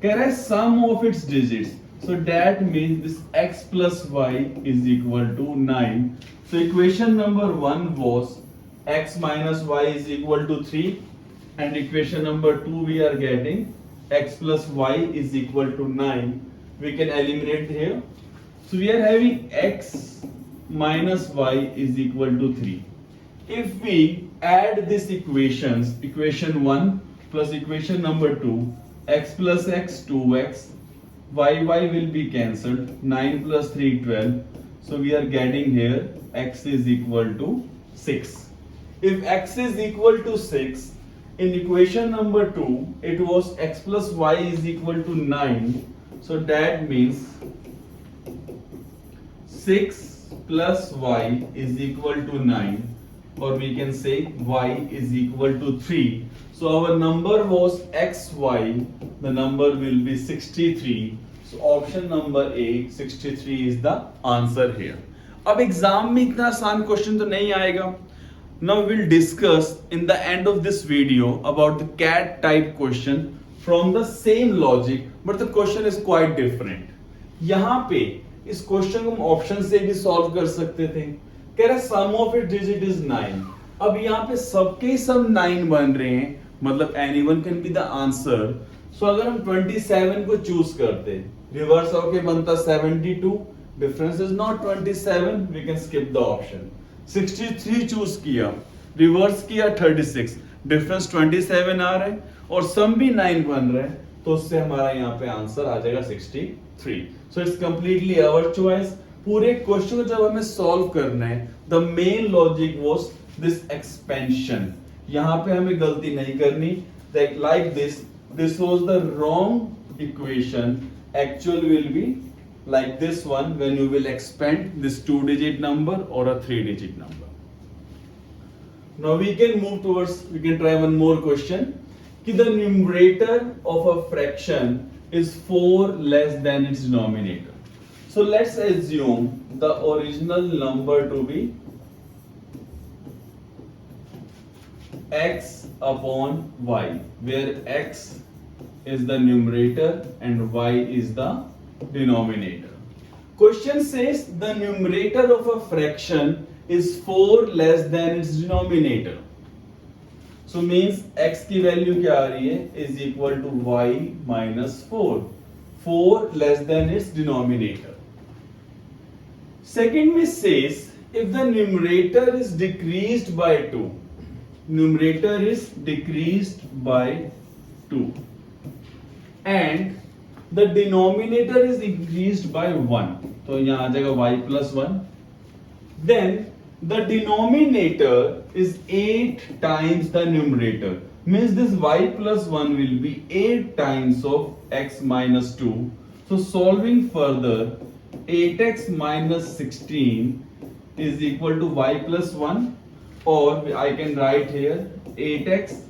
कह रहा है sum of its digits. So that means this x plus y is equal to 9. So equation number 1 was x minus y is equal to 3, and equation number 2 we are getting x plus y is equal to 9. We can eliminate here. So we are having x minus y is equal to 3. If we add these equations, equation 1 plus equation number 2, x plus x 2x, y will be cancelled, 9 plus 3 12. So we are getting here x is equal to 6. If x is equal to 6, in equation number 2 it was x plus y is equal to 9. So that means 6 plus y is equal to 9, or we can say y is equal to 3. So our number was xy, the number will be 63. So option number A, 63 is the answer here. अब exam में इतना आसान question तो नहीं आएगा. Now we will discuss in the end of this video about the cat type question from the same logic, but the question is quite different. यहाँ पे इस क्वेश्चन को हम ऑप्शन से भी सॉल्व कर सकते थे. कह रहा सम ऑफ इट डिजिट इज 9. अब यहाँ पे सबके सब 9 बन रहे हैं, मतलब anyone can be the answer. So अगर हम 27 को चूज करते, रिवर्स होके बनता 72. Difference is not 27, we can skip the option. 63 choose किया, रिवर्स किया 36, डिफरेंस 27 आ रहा है और सम भी 9 बन रहा है, तो उससे हमारा यहाँ पे आंसर आ जाएगा 63. So it's completely our choice. पूरे क्वेश्चन को जब हमें सॉल्व करना है, the main logic was this expansion. यहाँ पे हमें गलती नहीं करनी. Like this was the wrong equation. Actual will be like this one when you will expand this 2-digit number or a 3-digit number. Now we can try one more question. Ki the numerator of a fraction is 4 less than its denominator. So let's assume the original number to be x upon y, where x is the numerator and y is the denominator. Question says the numerator of a fraction is 4 less than its denominator. So means x की value क्या आ रही है, is equal to y minus 4. 4 less than its denominator. Second me says if the numerator is decreased by 2. Numerator is decreased by 2. And the denominator is increased by 1. तो यहाँ आ जाएगा y plus 1. Then the denominator is 8 times the numerator. Means this y plus 1 will be 8 times of x minus 2. So solving further, 8x minus 16 is equal to y plus 1, or I can write here 8x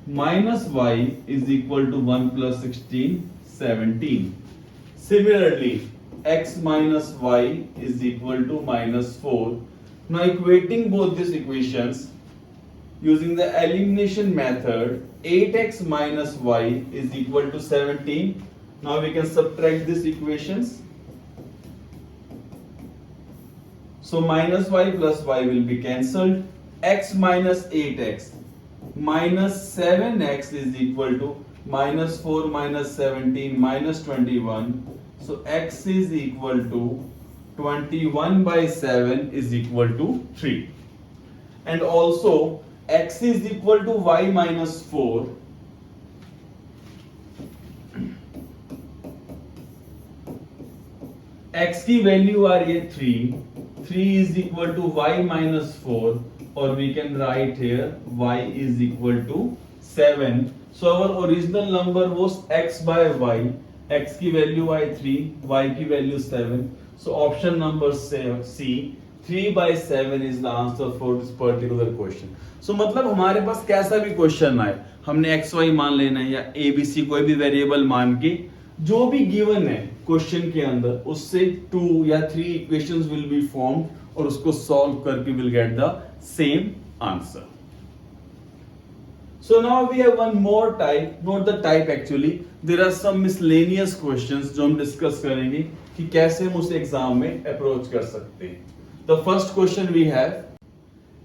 minus y is equal to 1 plus 16. 17. Similarly, x minus y is equal to minus 4. Now equating both these equations using the elimination method, 8x minus y is equal to 17. Now we can subtract these equations. So minus y plus y will be cancelled. X minus 8x minus 7x is equal to minus 4 minus 17 minus 21. So x is equal to 21/7 is equal to 3. And also x is equal to y minus 4. x की value आ रही है 3 is equal to y minus 4 or we can write here y is equal to 7. So our original number was x by y. x की value आई 3, y की value 7. So option number C 3/7 is the answer for this particular question. So मतलब हमारे पास कैसा भी question आए, हमने x y मान लेना है या a b c कोई भी वेरिएबल मान के जो भी गिवन है क्वेश्चन के अंदर उससे 2 या 3 इक्वेशंस विल बी फॉर्म्ड और उसको सॉल्व करके will get the same answer. So now we have one more type, not the type actually. There are some miscellaneous questions जो हम डिस्कस करेंगे कि कैसे हम उसे एग्जाम में अप्रोच कर सकते हैं. The first question we have: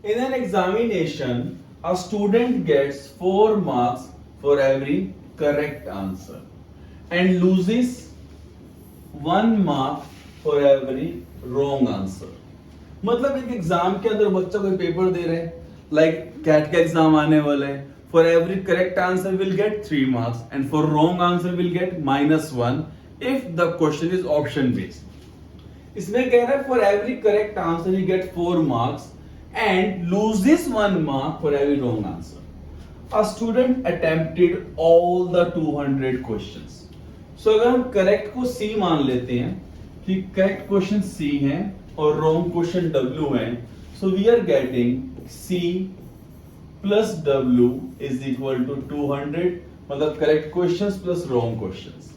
in an examination, a student gets 4 marks for every correct answer and loses 1 mark for every wrong answer. मतलब एक एग्जाम के अंदर बच्चा कोई पेपर दे रहे हैं, लाइक कैट का एग्जाम आने वाला है. For every correct answer will get 3 marks and for wrong answer will get -1 if the question is option based. इसमें कह रहा है for every correct answer you get 4 marks and loses 1 mark for every wrong answer. A student attempted all the 200 questions. So अगर हम correct को C मान लेते हैं कि correct question C है और wrong question W है, so we are getting C plus W is equal to 200, मतलब correct questions plus wrong questions,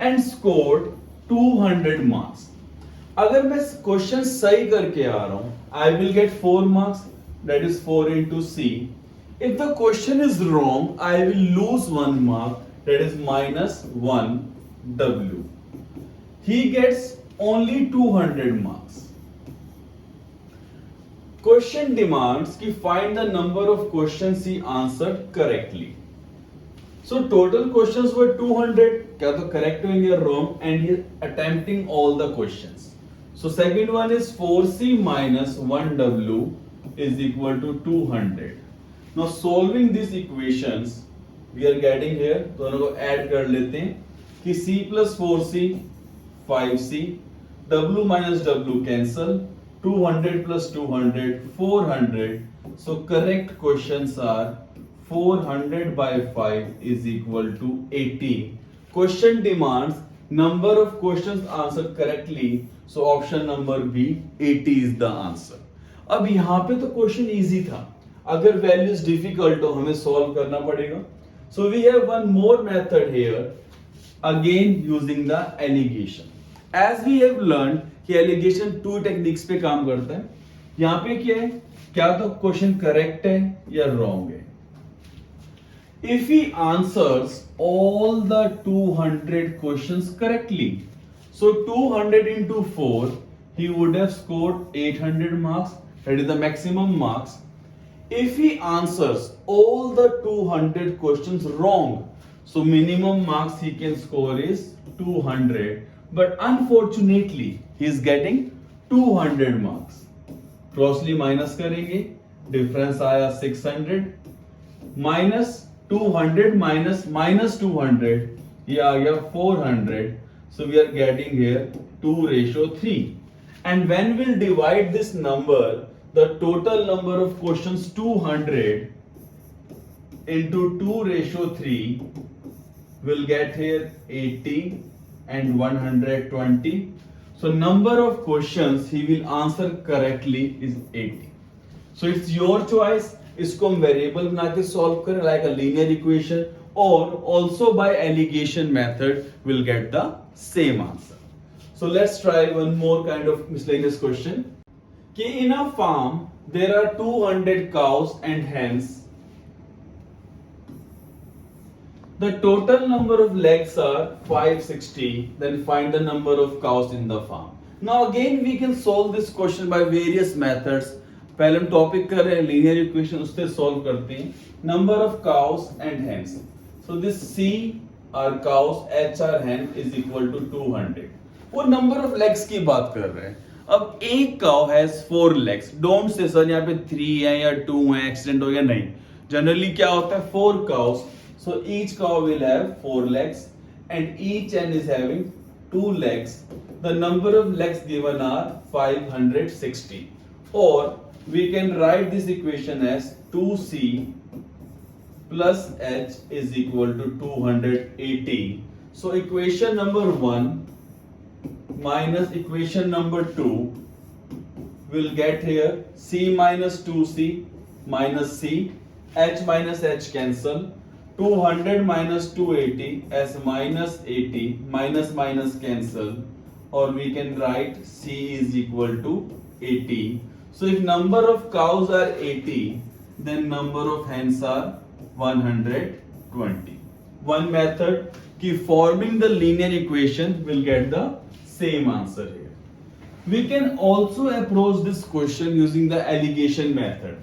and scored 200 marks. अगर मैं क्वेश्चन सही करके आ रहा हूं, I will get 4 marks, that is 4 into C. If the question is wrong, I will lose 1 mark, that is -1 W. He gets only 200 marks. Question demands कि find the number of questions he answered correctly. So total questions were 200. क्या तो correct होंगे or wrong, and he is attempting all the questions. So second one is 4C minus 1W is equal to 200. Now solving these equations, we are getting here, दोनों को add कर लेते हैं कि C plus 4C 5C, W minus W cancel, 200 plus 200 400. So correct questions are 400 by 5 is equal to 80. Question demands number of questions answered correctly, so option number B 80 is the answer. अब यहाँ पे तो question easy था, अगर values difficult हो हमें solve करना पड़ेगा. So we have one more method here, again using the allegation. As we have learned कि एलिगेशन 2 टेक्निक्स पे काम करता है. यहाँ पे क्या है, क्या तो क्वेश्चन करेक्ट है या रॉन्ग है. If he answers all the 200 questions correctly, so 200 into 4, he would have scored 800 marks, that is the maximum marks. If he answers all the 200 questions wrong, so minimum marks he can score is 200. But unfortunately, he is getting 200 marks. Crossly minus करेंगे, difference आया 600, minus 200 minus -200, ये आ गया 400. So we are getting here 2:3. And when we'll divide this number, the total number of questions 200 into 2:3 will get here 80 and 120. So number of questions he will answer correctly is 80. So it's your choice. इसको हम variable बना के solve करें like a linear equation, or also by allegation method we'll get the same answer. So let's try one more kind of miscellaneous question. कि in a farm there are 200 cows and hens. The total number of legs are 560. Then find the number of cows in the farm. Now again we can solve this question by various methods. पहले हम topic कर रहे हैं linear equation, उससे solve करते हैं. Number of cows and hens. So this C are cows, H are hen is equal to 200. वो number of legs की बात कर रहे हैं. अब एक cow has 4 legs. Don't say sir यहाँ पे 3 है या 2 है, एक्सीडेंट हो गया, नहीं. जनरली क्या होता है 4 cows. So each cow will have 4 legs and each hen is having 2 legs. The number of legs given are 560. Or we can write this equation as 2c plus h is equal to 280. So equation number 1 minus equation number 2 will get here c minus 2c minus c, h minus h cancel, 200 minus 280 as minus 80, minus minus cancel, or we can write c is equal to 80. So if number of cows are 80, then number of hens are 120. One method ki forming the linear equation will get the same answer here. We can also approach this question using the alligation method.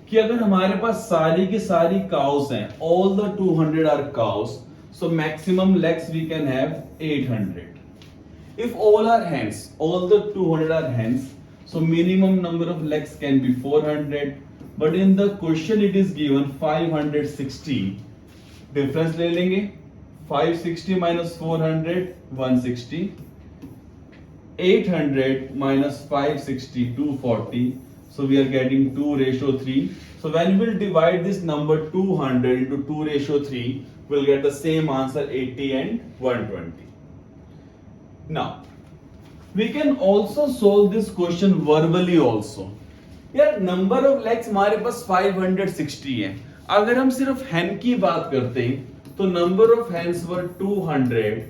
कि अगर हमारे पास सारी की सारी cows हैं, all the 200 are cows, so maximum legs we can have 800. If all are hens, all the 200 are hens, so minimum number of legs can be 400. But in the question it is given 560. Difference ले लेंगे. 560 minus 400, 160. 800 minus 560, 240. So we are getting 2:3. So when we will divide this number 200 into 2:3, we'll get the same answer 80 and 120. Now, we can also solve this question verbally also. यार number of legs हमारे पास 560 है. अगर हम सिर्फ hen की बात करते हैं तो number of hens were 200,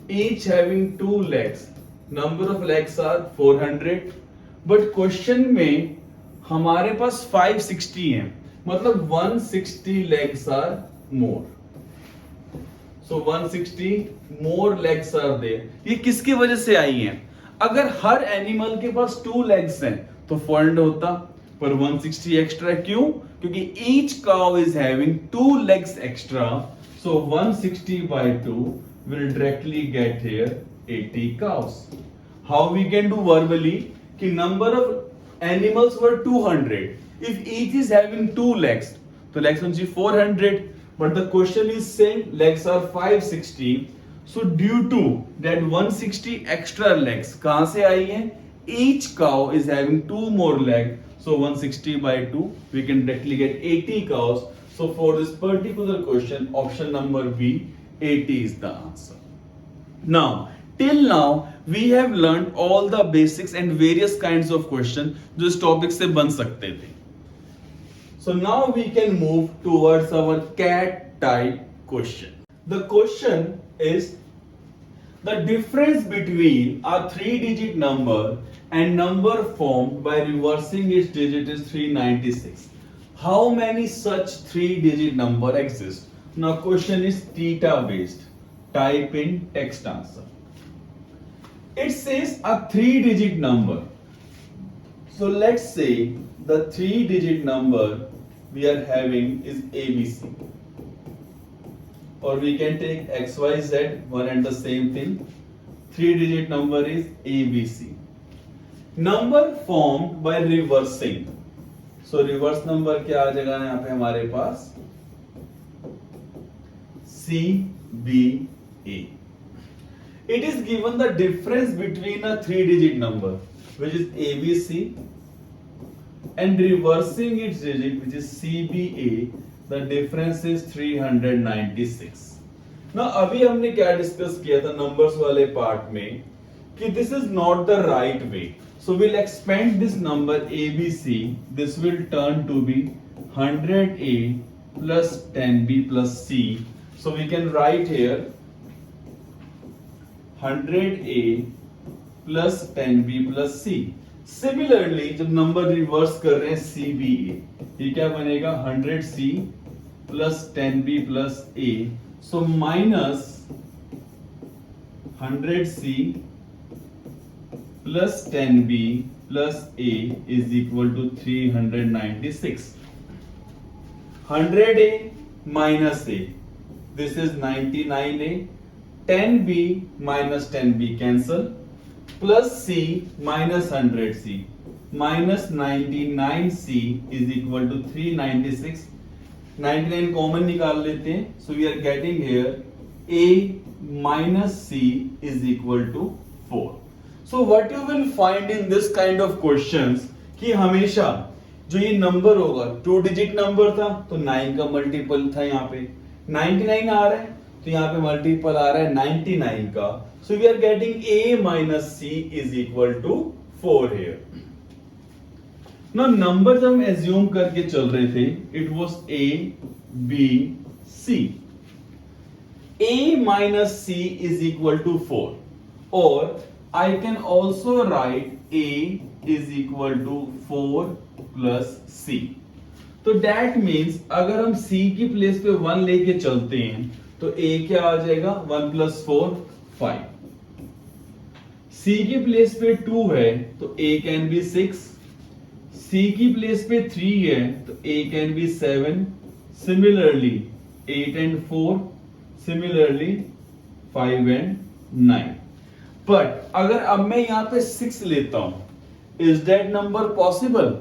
each having 2 legs. Number of legs are 400. But question में हमारे पास 560 है, मतलब 160 legs are more. So 160 more legs are there. ये किसकी वजह से आई है? अगर हर एनिमल के पास 2 legs हैं तो 400 होता, पर 160 एक्स्ट्रा क्यों? क्योंकि each cow is having 2 legs extra. So 160 by 2 will directly get here 80 cows. How we can do verbally? कि number of animals were 200. If each is having 2 legs, तो legs होनी चाहिए 400. But the question is saying legs are 560. So due to that 160 extra legs, कहाँ से आई है? Each cow is having 2 more legs. So 160 by 2, we can directly get 80 cows. So for this particular question, option number B, 80 is the answer. Now, till now, we have learned all the basics and various kinds of questions जो इस topic से बन सकते थे. So now we can move towards our cat type question. The question is the difference between a 3-digit number and number formed by reversing its digit is 396. How many such 3-digit number exist? Now question is theta based. Type in text answer. It says a 3-digit number. So let's say the 3-digit number we are having is ABC. Or we can take XYZ, one and the same thing. 3-digit number is ABC. Number formed by reversing. So reverse number क्या आ जाएगा यहाँ पे हमारे पास? CBA. It is given the difference between a 3-digit number, which is ABC, and reversing its digit, which is CBA. The difference is 396. Now अभी हमने क्या discuss किया था numbers वाले part में कि this is not the right way. So we'll expand this number ABC. This will turn to be 100A plus 10B plus C. So we can write here 100A plus 10B plus C. Similarly, जब number reverse कर रहे हैं CBA, ये क्या बनेगा 100C plus 10B plus A. So minus 100C plus 10B plus A is equal to 396. 100A minus A. This is 99A. 10B minus 10B cancel. Plus C minus 100c minus 99c is equal to 396. 99 common निकाल लेते हैं. So we are getting here a minus c is equal to 4. So what you will find in this kind of questions कि हमेशा जो ये number होगा 2 digit number था तो 9 का मल्टीपल था यहाँ पे 99 आ रहा है तो यहाँ पे मल्टीपल आ रहा है 99 का. So we are getting a minus c is equal to 4 here. Now numbers हम assume करके चल रहे थे. It was a b c. a minus c is equal to 4 or I can also write a is equal to 4 plus c. तो that means अगर हम c की place पे 1 लेके चलते हैं तो a क्या आ जाएगा 1 plus 4 5. c की प्लेस पे 2 है तो a can be 6. c की प्लेस पे 3 है तो a can be 7. Similarly 8 and 4. Similarly 5 and 9. But अगर अब मैं यहाँ पे 6 लेता हूं is that number possible?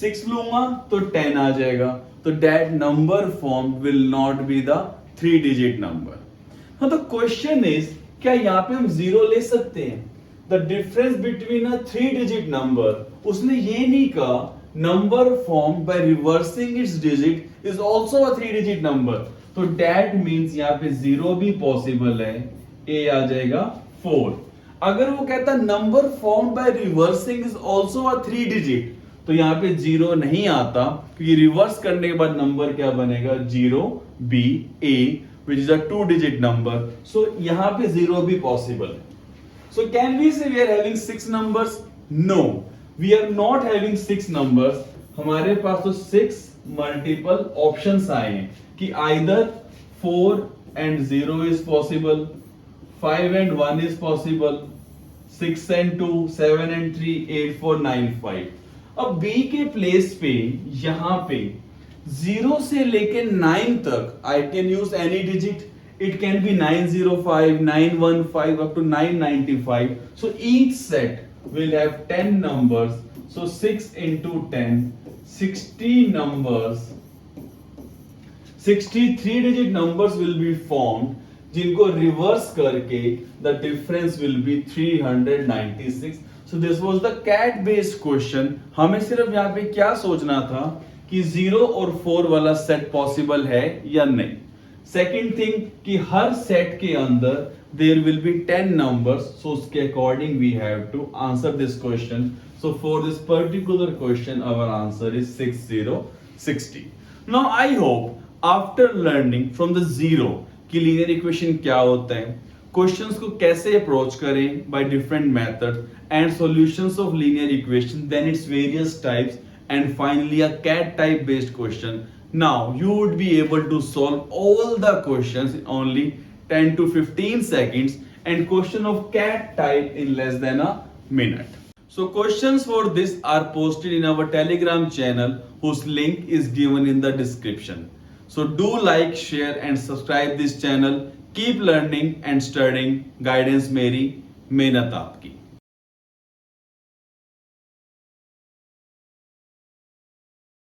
6 लूंगा तो 10 आ जाएगा तो that number form will not be the 3 digit number. Now the question is क्या यहाँ पे हम 0 ले सकते हैं? The difference between a 3 digit number उसने ये नहीं कहा number formed by reversing its digit is also a 3 digit number. तो that means यहाँ पे 0 भी पॉसिबल है. a आ जाएगा 4. अगर वो कहता number form by reversing is also a 3 digit तो यहाँ पे 0 नहीं आता क्योंकि रिवर्स करने के बाद नंबर क्या बनेगा 0 b a which is a 2 digit number. So यहाँ पे 0 भी पॉसिबल है. So can we say we are having 6 numbers? No, we are not having 6 numbers. हमारे पास तो 6 मल्टीपल ऑप्शंस आए हैं कि either 4 and 0 is possible, 5 and 1 is possible, 6 and 2, 7 and 3, 8, 4, 9, 5. अब B के प्लेस पे यहाँ पे 0 से लेके 9 तक I can use any digit. It can be 905, 915 up to 995. So each set will have 10 numbers. So 6 into 10, 60 numbers. 63 digit numbers will be formed जिनको reverse करके the difference will be 396. So this was the cat based question. हमें सिर्फ यहाँ पे क्या सोचना था कि 0 और 4 वाला सेट पॉसिबल है या नहीं. सेकेंड थिंग कि हर सेट के अंदर there will be 10 numbers. So उसके according we have to answer this question. So for this particular question our answer is 6060. Now I hope after learning from the zero कि linear equation क्या होता है, questions को कैसे approach करें by different methods and solutions of linear equation, then its various types and finally a CAT type based question. Now you would be able to solve all the questions in only 10 to 15 seconds and question of cat type in less than a minute. So questions for this are posted in our Telegram channel whose link is given in the description. So do like, share and subscribe this channel. Keep learning and studying. Guidance मेरी, मेहनत आपकी.